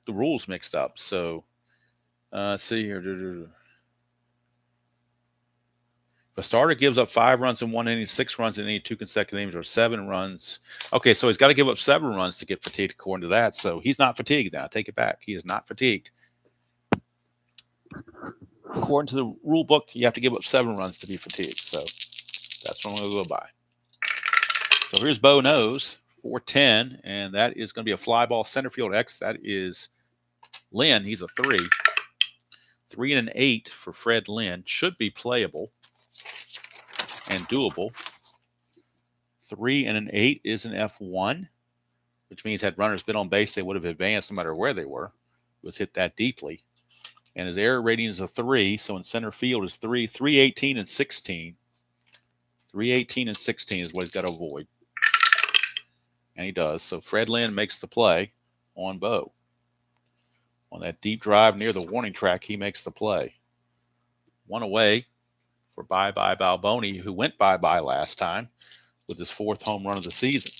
the rules mixed up. So let's see here. If a starter gives up 5 runs in 1 inning, 6 runs in any 2 consecutive innings, or 7 runs. Okay, so he's got to give up 7 runs to get fatigued according to that. So he's not fatigued now. Take it back. He is not fatigued. According to the rule book, you have to give up 7 runs to be fatigued. So that's what I'm going to go by. So here's Bo Nose, 4-10, and that is going to be a fly ball center field X. That is Lynn. He's a 3. 3 and an 8 for Fred Lynn. Should be playable and doable. 3 and an 8 is an F1, which means had runners been on base, they would have advanced no matter where they were. It was hit that deeply. And his error rating is a 3, so in center field is 3. 318 and 16. 318 and 16 is what he's got to avoid. And he does. So Fred Lynn makes the play on Bo. On that deep drive near the warning track, he makes the play. 1 away for Bye-Bye Balboni, who went bye-bye last time with his 4th home run of the season.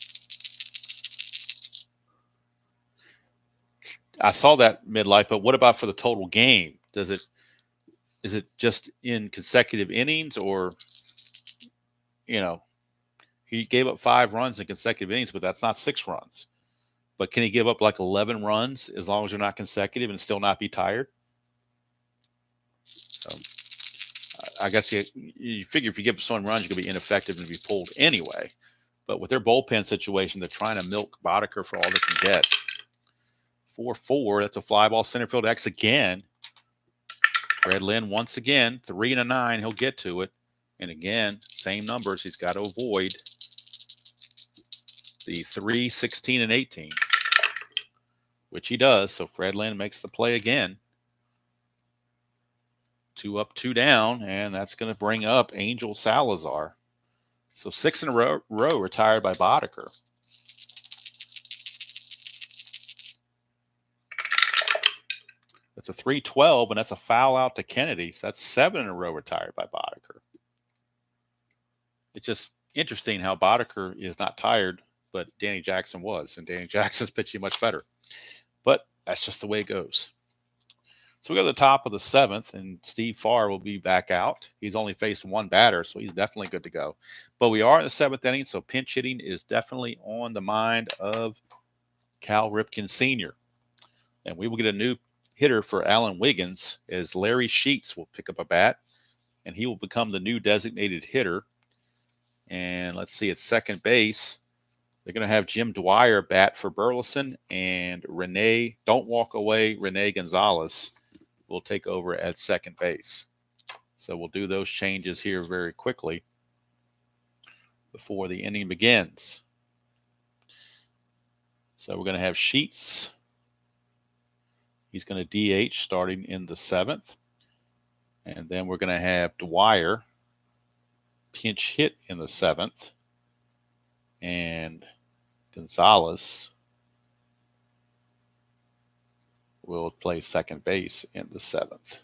I saw that midlife, but what about for the total game? Is it just in consecutive innings, or, you know, he gave up 5 runs in consecutive innings, but that's not 6 runs. But can he give up like 11 runs as long as they're not consecutive and still not be tired? So I guess you figure if you give someone runs, you're going to be ineffective and be pulled anyway. But with their bullpen situation, they're trying to milk Boddicker for all they can get. 4-4, that's a fly ball center field X again. Fred Lynn once again, 3 and a 9, he'll get to it. And again, same numbers, he's got to avoid the 3, 16, and 18, which he does. So Fred Lynn makes the play again. 2 up, 2 down, and that's going to bring up Angel Salazar. So 6 in a row retired by Boddicker. That's a 3-12, and that's a foul out to Kennedy. So that's 7 in a row retired by Boddicker. It's just interesting how Boddicker is not tired, but Danny Jackson was, and Danny Jackson's pitching much better. But that's just the way it goes. So we go to the top of the 7th, and Steve Farr will be back out. He's only faced 1 batter, so he's definitely good to go. But we are in the 7th inning, so pinch hitting is definitely on the mind of Cal Ripken Sr. And we will get a new hitter for Alan Wiggins, as Larry Sheets will pick up a bat, and he will become the new designated hitter. And let's see, at second base, they're going to have Jim Dwyer bat for Burleson, and Don't Walk Away, Rene Gonzalez will take over at second base. So we'll do those changes here very quickly before the inning begins. So we're going to have Sheets. He's going to DH starting in the 7th. And then we're going to have Dwyer pinch hit in the 7th. And Gonzalez will play second base in the 7th.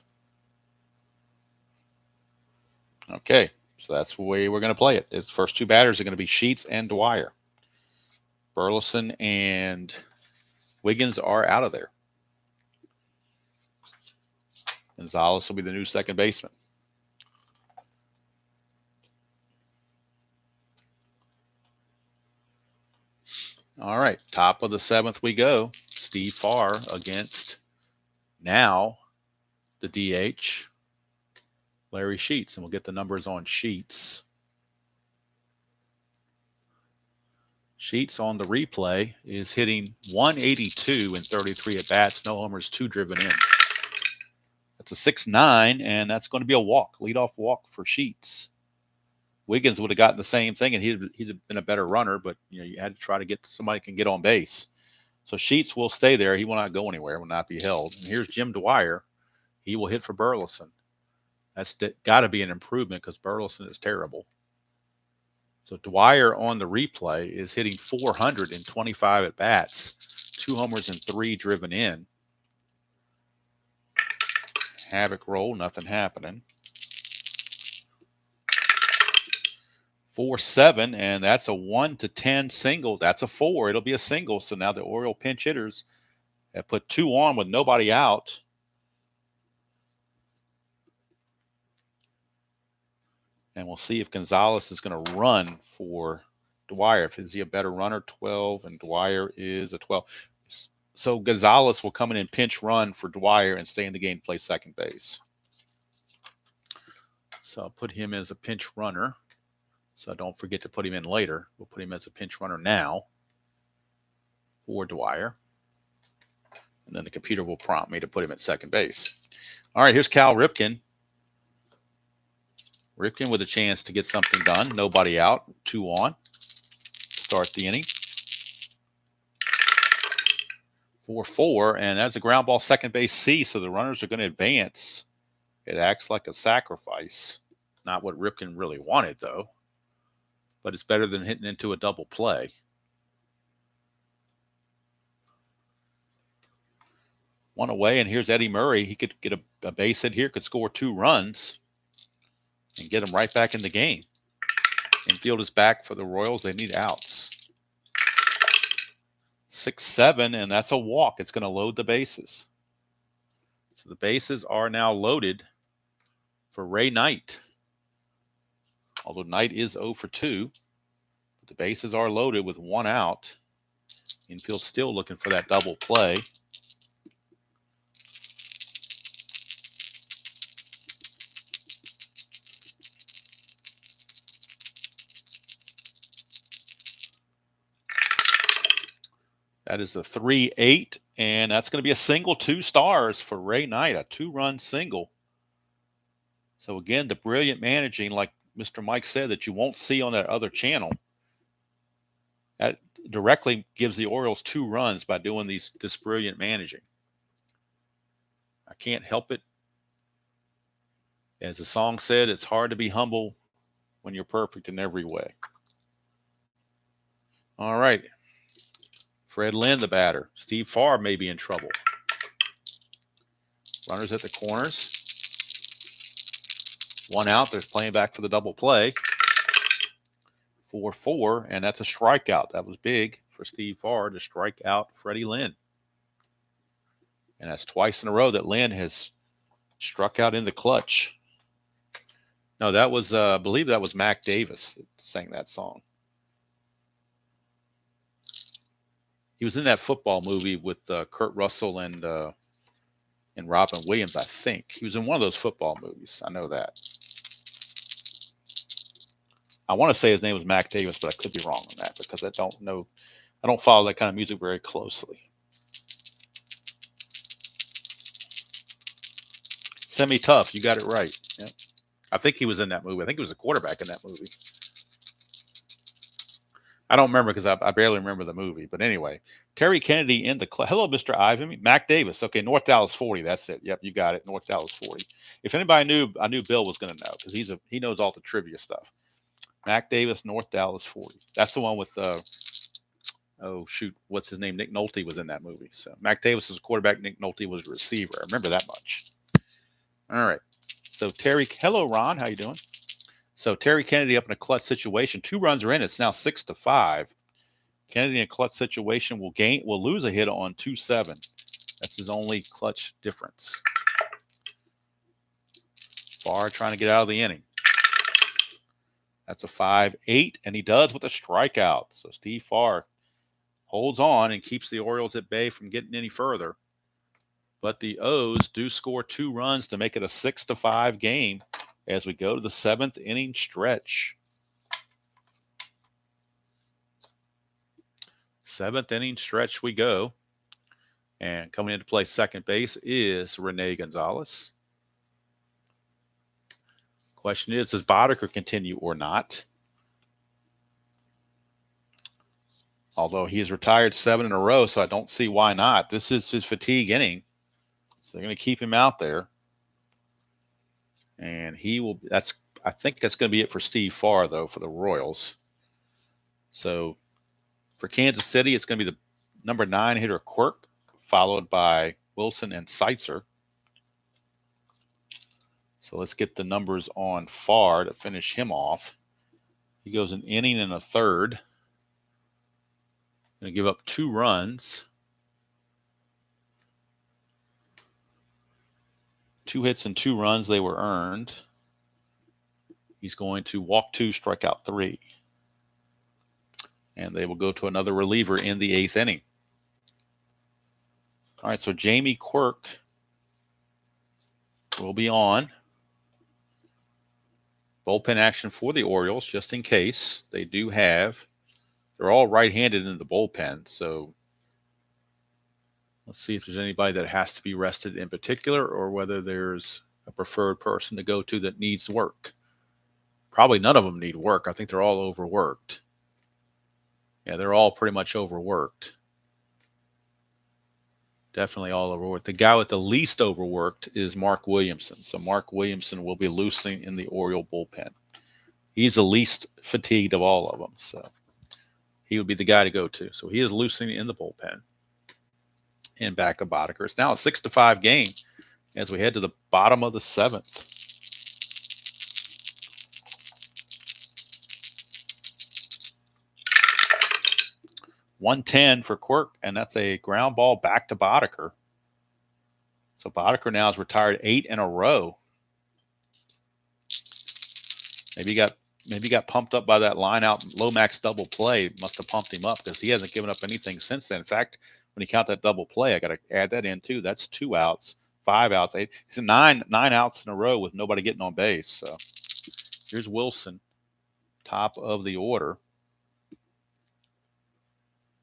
Okay, so that's the way we're going to play it. The first 2 batters are going to be Sheets and Dwyer. Burleson and Wiggins are out of there. Gonzalez will be the new second baseman. All right, top of the 7th we go. Steve Farr against now the DH, Larry Sheets. And we'll get the numbers on Sheets. Sheets on the replay is hitting 182 in 33 at-bats. No homers, 2 driven in. That's a 6-9, and that's going to be a walk, leadoff walk for Sheets. Wiggins would have gotten the same thing, and he'd been a better runner, but you had to try to get somebody who can get on base. So Sheets will stay there. He will not go anywhere, will not be held. And here's Jim Dwyer. He will hit for Burleson. That's got to be an improvement because Burleson is terrible. So Dwyer on the replay is hitting 425 at-bats, 2 homers and 3 driven in. Havoc roll, nothing happening. 4-7, and that's a 1-10 single. That's a 4. It'll be a single. So now the Oriole pinch hitters have put 2 on with nobody out. And we'll see if Gonzalez is going to run for Dwyer. Is he a better runner? 12, and Dwyer is a 12. So Gonzalez will come in and pinch run for Dwyer and stay in the game, play second base. So I'll put him as a pinch runner. So don't forget to put him in later. We'll put him as a pinch runner now. for Dwyer. And then the computer will prompt me to put him at second base. All right, here's Cal Ripken. Ripken with a chance to get something done. Nobody out. 2 on. Start the inning. 4-4, and that's a ground ball second base C, so the runners are going to advance. It acts like a sacrifice. Not what Ripken really wanted, though. But it's better than hitting into a double play. One away, and here's Eddie Murray. He could get a base hit here, could score 2 runs, and get them right back in the game. Infield is back for the Royals. They need outs. 6-7, and that's a walk. It's going to load the bases. So the bases are now loaded for Ray Knight. Although Knight is 0 for 2. But the bases are loaded with 1 out. Infield still looking for that double play. That is a 3-8, and that's going to be a single, 2 stars for Ray Knight, a 2-run single. So again, the brilliant managing, like Mr. Mike said, that you won't see on that other channel, that directly gives the Orioles 2 runs by doing this brilliant managing. I can't help it. As the song said, it's hard to be humble when you're perfect in every way. All right. Fred Lynn, the batter. Steve Farr may be in trouble. Runners at the corners. 1 out. They're playing back for the double play. 4-4, and that's a strikeout. That was big for Steve Farr to strike out Freddie Lynn. And that's twice in a row that Lynn has struck out in the clutch. No, that was, I believe that was Mac Davis that sang that song. He was in that football movie with Kurt Russell and Robin Williams, I think. He was in one of those football movies. I know that. I want to say his name was Mac Davis, but I could be wrong on that because I don't know. I don't follow that kind of music very closely. Semi-Tough, you got it right. Yep. I think he was in that movie. I think he was a quarterback in that movie. I don't remember because I barely remember the movie. But anyway, Terry Kennedy in the club. Hello, Mr. Ivan. Mac Davis. Okay, North Dallas 40. That's it. Yep, you got it. North Dallas 40. If anybody knew, I knew Bill was going to know because he knows all the trivia stuff. Mac Davis, North Dallas 40. That's the one with oh shoot, what's his name? Nick Nolte was in that movie. So Mac Davis was a quarterback. Nick Nolte was a receiver. I remember that much. All right. So Terry, hello Ron, how you doing? So Terry Kennedy up in a clutch situation. 2 runs are in. It's now 6-5. Kennedy in a clutch situation will lose a hit on 2-7. That's his only clutch difference. Farr trying to get out of the inning. That's a 5-8, and he does with a strikeout. So Steve Farr holds on and keeps the Orioles at bay from getting any further. But the O's do score 2 runs to make it a 6-5 game as we go to the 7th inning stretch. 7th inning stretch we go. And coming into play second base is Rene Gonzalez. Question is, does Boddicker continue or not? Although he has retired 7 in a row, so I don't see why not. This is his fatigue inning. So they're going to keep him out there. And he will, I think that's going to be it for Steve Farr, though, for the Royals. So for Kansas City, it's going to be the number 9 hitter Quirk, followed by Wilson and Seitzer. So let's get the numbers on Farr to finish him off. He goes an inning and a third. Going to give up 2 runs. 2 hits and 2 runs, they were earned. He's going to walk 2, strike out 3. And they will go to another reliever in the 8th inning. All right, so Jamie Quirk will be on. Bullpen action for the Orioles, just in case. They're all right-handed in the bullpen, so Let's see if there's anybody that has to be rested in particular, or whether there's a preferred person to go to that needs work. Probably none of them need work. I think they're all overworked. Yeah, they're all pretty much overworked. Definitely all overworked. The guy with the least overworked is Mark Williamson. So Mark Williamson will be loosening in the Oriole bullpen. He's the least fatigued of all of them. So he would be the guy to go to. So he is loosening in the bullpen in back of Boddicker. It's now a 6-5 game as we head to the bottom of the 7th. .110 for Quirk, and that's a ground ball back to Boddicker. So Boddicker now has retired 8 in a row. Maybe he got pumped up by that line out Lomax double play. Must have pumped him up because he hasn't given up anything since then. In fact, when you count that double play, I got to add that in too. That's 2 outs, 5 outs, 8. He's nine outs in a row with nobody getting on base. So here's Wilson, top of the order.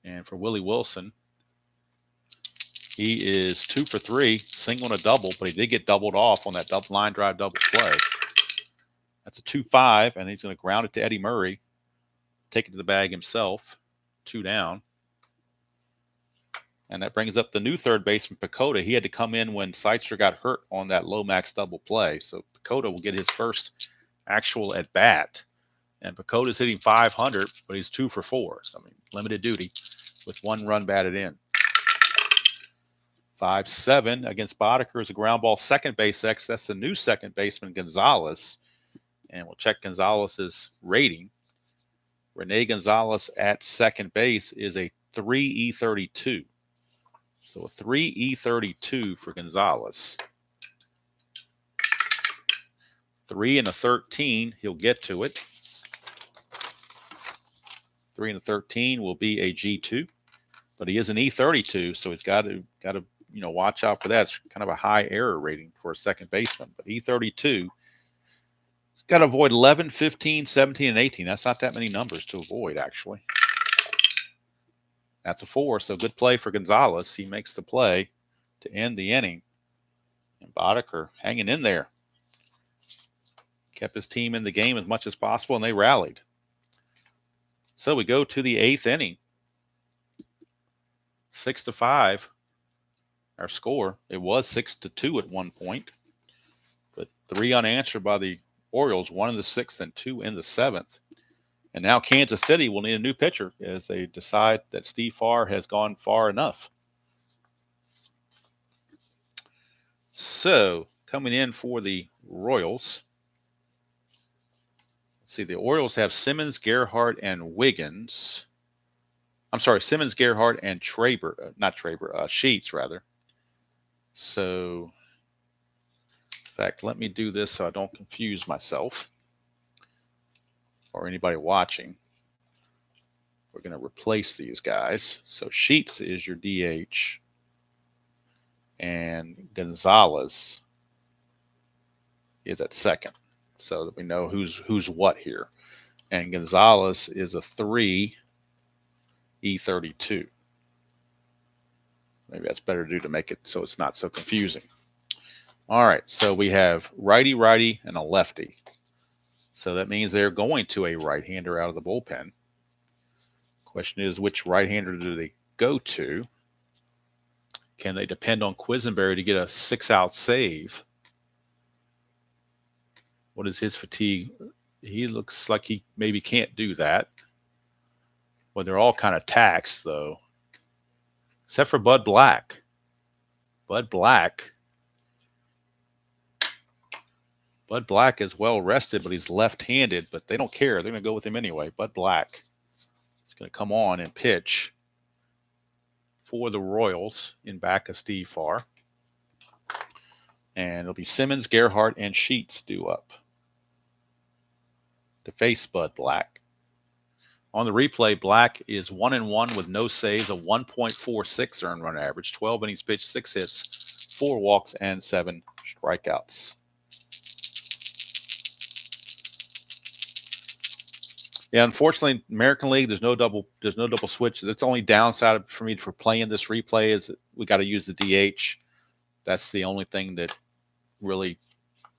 And for Willie Wilson, he is 2 for 3, single and a double, but he did get doubled off on that line drive double play. That's a 2-5, and he's going to ground it to Eddie Murray, take it to the bag himself, 2 down. And that brings up the new third baseman, Pacoda. He had to come in when Seitzer got hurt on that Lomax double play. So Pacoda will get his first actual at bat. And Pacoda's hitting .500, but he's 2 for 4. I mean, limited duty with 1 run batted in. 5-7 against Boddicker is a ground ball second base X. That's the new second baseman, Gonzalez. And we'll check Gonzalez's rating. Rene Gonzalez at second base is a 3E32. So a 3E32 for Gonzalez. 3 and a 13, he'll get to it. 3 and a 13 will be a G2, but he is an E32, so he's got to watch out for that. It's kind of a high error rating for a second baseman, but E32. He's got to avoid 11, 15, 17, and 18. That's not that many numbers to avoid, actually. That's a 4, so good play for Gonzalez. He makes the play to end the inning. And Boddicker hanging in there. Kept his team in the game as much as possible, and they rallied. So we go to the 8th inning. 6-5, our score. It was 6-2 at one point, but 3 unanswered by the Orioles, 1 in the 6th and 2 in the 7th. And now Kansas City will need a new pitcher as they decide that Steve Farr has gone far enough. So coming in for the Royals. Let's see, the Orioles have Simmons, Gerhardt, and Wiggins. I'm sorry, Simmons, Gerhardt, and Sheets, rather. So, in fact, let me do this so I don't confuse myself or anybody watching. We're going to replace these guys. So Sheets is your DH, and Gonzalez is at second, so that we know who's what here. And Gonzalez is a 3 E32. Maybe that's better to do to make it so it's not so confusing. All right, so we have righty, and a lefty. So that means they're going to a right-hander out of the bullpen. Question is, which right-hander do they go to? Can they depend on Quisenberry to get a 6-out save? What is his fatigue? He looks like he maybe can't do that. Well, they're all kind of taxed, though, except for Bud Black. Bud Black is well rested, but he's left-handed, but they don't care. They're going to go with him anyway. Bud Black is going to come on and pitch for the Royals in back of Steve Farr. And it'll be Simmons, Gerhardt, and Sheets due up to face Bud Black. On the replay, Black is 1-1 with no saves, a 1.46 earned run average, 12 innings pitched, 6 hits, 4 walks, and 7 strikeouts. Yeah, unfortunately, American League, there's no double switch. That's the only downside for me for playing this replay is that we got to use the DH. That's the only thing that really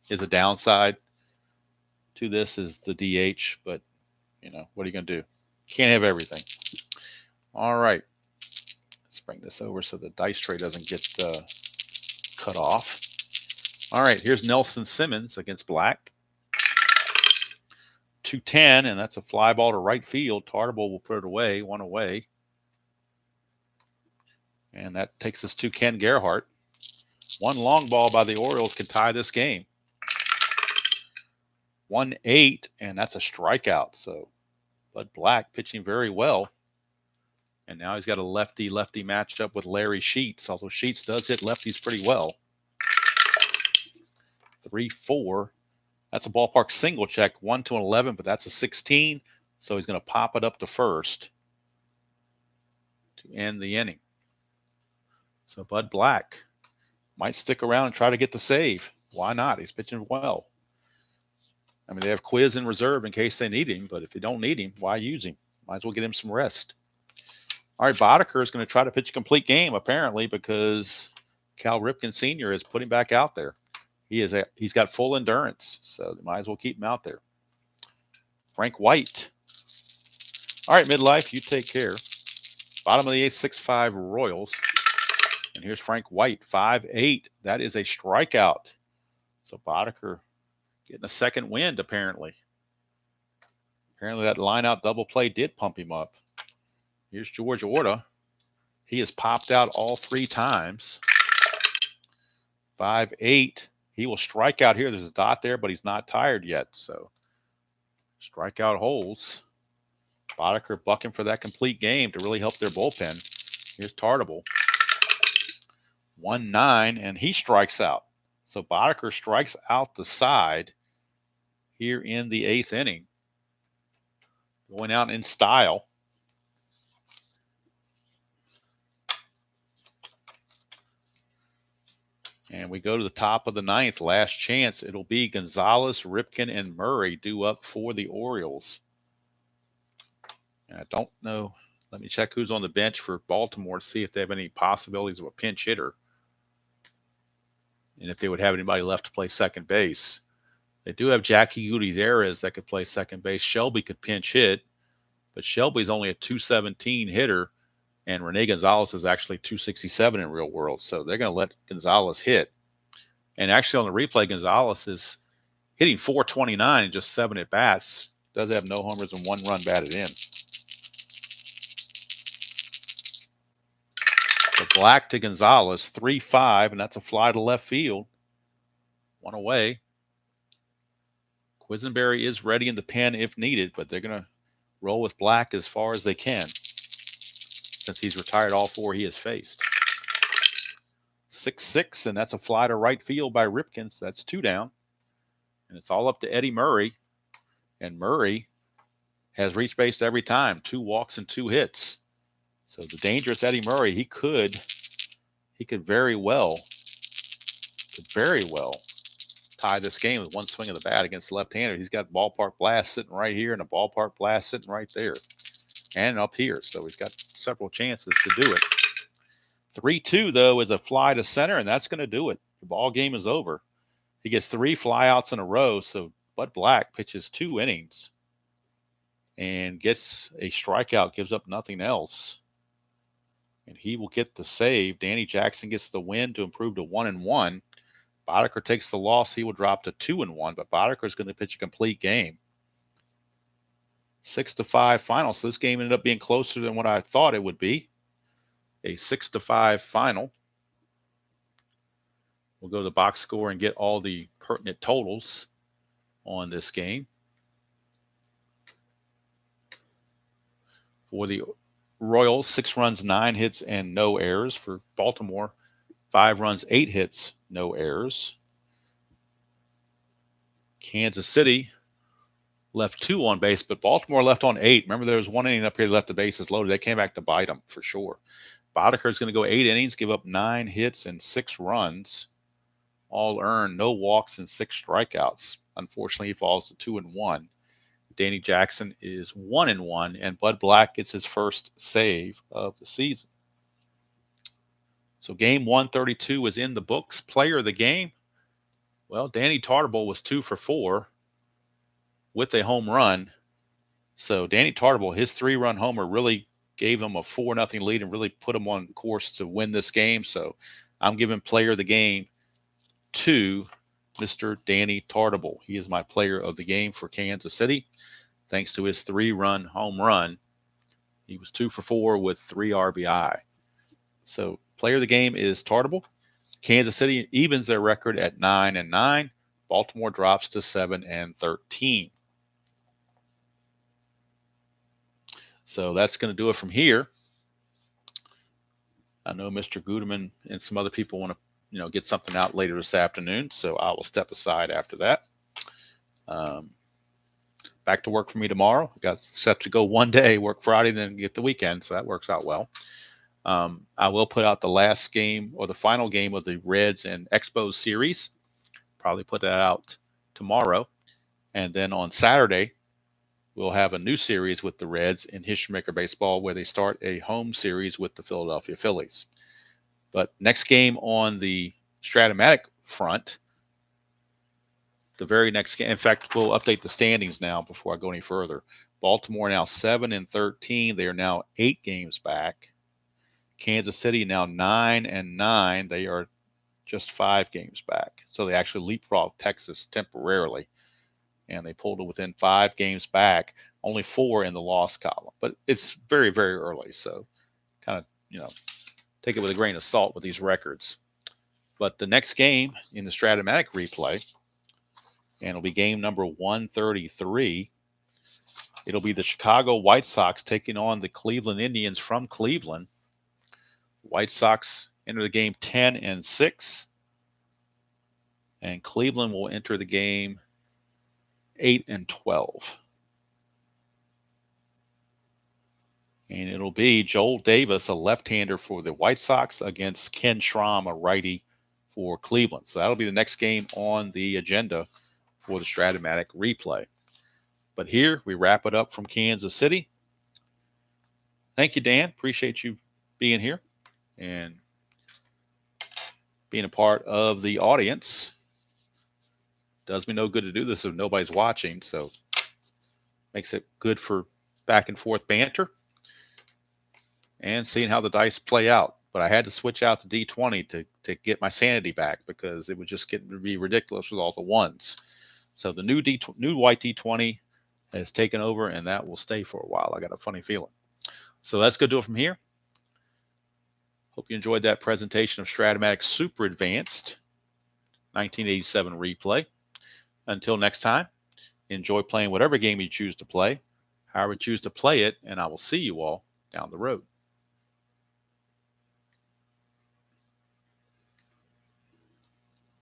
is a downside to this is the DH. But you know, what are you gonna do? Can't have everything. All right, let's bring this over so the dice tray doesn't get cut off. All right, here's Nelson Simmons against Black. 210, and that's a fly ball to right field. Tartable will put it away, one away. And that takes us to Ken Gerhardt. One long ball by the Orioles can tie this game. 1-8, and that's a strikeout. So Bud Black pitching very well. And now he's got a lefty-lefty matchup with Larry Sheets, although Sheets does hit lefties pretty well. 3-4. That's a ballpark single check, 1-11, but that's a 16. So he's going to pop it up to first to end the inning. So Bud Black might stick around and try to get the save. Why not? He's pitching well. I mean, they have Quiz in reserve in case they need him, but if they don't need him, why use him? Might as well get him some rest. All right, Boddicker is going to try to pitch a complete game, apparently, because Cal Ripken Sr. has put him back out there. He's got full endurance, so they might as well keep him out there. Frank White. All right, midlife, you take care. Bottom of the 8th, 6-5 Royals. And here's Frank White, 5-8. That is a strikeout. So Boddicker getting a second wind, apparently. Apparently that line-out double play did pump him up. Here's George Orta. He has popped out all 3 times. 5-8. He will strike out here. There's a dot there, but he's not tired yet. So strikeout holes. Boddicker bucking for that complete game to really help their bullpen. Here's Tartable. 1-9, and he strikes out. So Boddicker strikes out the side here in the 8th inning. Going out in style. And we go to the top of the 9th, last chance. It'll be Gonzalez, Ripken, and Murray due up for the Orioles. And I don't know. Let me check who's on the bench for Baltimore to see if they have any possibilities of a pinch hitter. And if they would have anybody left to play second base. They do have Jackie Gutierrez that could play second base. Shelby could pinch hit. But Shelby's only a 217 hitter. And Rene Gonzalez is actually 267 in real world. So they're going to let Gonzalez hit. And actually on the replay, Gonzalez is hitting 429 in just 7 at-bats. Does have no homers and 1 run batted in. So Black to Gonzalez, 3-5, and that's a fly to left field. 1 away. Quisenberry is ready in the pen if needed, but they're going to roll with Black as far as they can, since he's retired all 4 he has faced. 6-6, and that's a fly to right field by Ripken. So that's 2 down. And it's all up to Eddie Murray. And Murray has reached base every time. 2 walks and 2 hits. So the dangerous Eddie Murray, he could very well tie this game with 1 swing of the bat against the left-hander. He's got ballpark blast sitting right here and a ballpark blast sitting right there. And up here. So he's got several chances to do it. 3-2, though, is a fly to center, and that's going to do it. The ball game is over. He gets 3 flyouts in a row, so Bud Black pitches 2 innings and gets a strikeout, gives up nothing else. And he will get the save. Danny Jackson gets the win to improve to 1-1. Boddicker takes the loss. He will drop to 2-1, but Boddicker is going to pitch a complete game. 6-5 final. So this game ended up being closer than what I thought it would be. A 6-5 final. We'll go to the box score and get all the pertinent totals on this game. For the Royals, 6 runs, 9 hits, and no errors. For Baltimore, 5 runs, 8 hits, no errors. Kansas City left 2 on base, but Baltimore left on 8. Remember, there was 1 inning up here that left the bases loaded. They came back to bite them for sure. Boddicker is going to go 8 innings, give up 9 hits and 6 runs. All earned, no walks and 6 strikeouts. Unfortunately, he falls to 2-1. Danny Jackson is 1-1, and Bud Black gets his first save of the season. So game 132 is in the books. Player of the game, well, Danny Tartable was 2 for 4 with a home run. So Danny Tartable, his 3-run homer really gave him a 4-0 lead and really put him on course to win this game. So I'm giving player of the game to Mr. Danny Tartable. He is my player of the game for Kansas City, thanks to his 3-run home run. He was 2 for 4 with 3 RBI. So player of the game is Tartable. Kansas City evens their record at 9-9. Baltimore drops to 7-13. So that's going to do it from here. I know Mr. Guterman and some other people want to, get something out later this afternoon, so I will step aside after that. Back to work for me tomorrow. I got set to go one day, work Friday, then get the weekend, so that works out well. I will put out the last game or the final game of the Reds and Expos series. Probably put that out tomorrow. And then on Saturday, we'll have a new series with the Reds in History Maker Baseball where they start a home series with the Philadelphia Phillies. But next game on the Strat-O-Matic front, the very next game, in fact, we'll update the standings now before I go any further. Baltimore now 7-13. They are now 8 games back. Kansas City now 9-9. They are just 5 games back. So they actually leapfrogged Texas temporarily, and they pulled it within 5 games back, only 4 in the loss column. But it's very, very early, so kind of, take it with a grain of salt with these records. But the next game in the Strat-O-Matic replay, and it'll be game number 133, it'll be the Chicago White Sox taking on the Cleveland Indians from Cleveland. White Sox enter the game 10-6, and Cleveland will enter the game 8-12. And it'll be Joel Davis, a left-hander for the White Sox, against Ken Schramm, a righty for Cleveland. So that'll be the next game on the agenda for the Strat-O-Matic replay. But here we wrap it up from Kansas City. Thank you, Dan. Appreciate you being here and being a part of the audience. Does me no good to do this if nobody's watching, so makes it good for back and forth banter and seeing how the dice play out. But I had to switch out the D20 to get my sanity back because it would just get to be ridiculous with all the ones. So the new white D20 has taken over, and that will stay for a while. I got a funny feeling. So let's go do it from here. Hope you enjoyed that presentation of Strat-O-Matic Super Advanced 1987 replay. Until next time, enjoy playing whatever game you choose to play, however you choose to play it, and I will see you all down the road.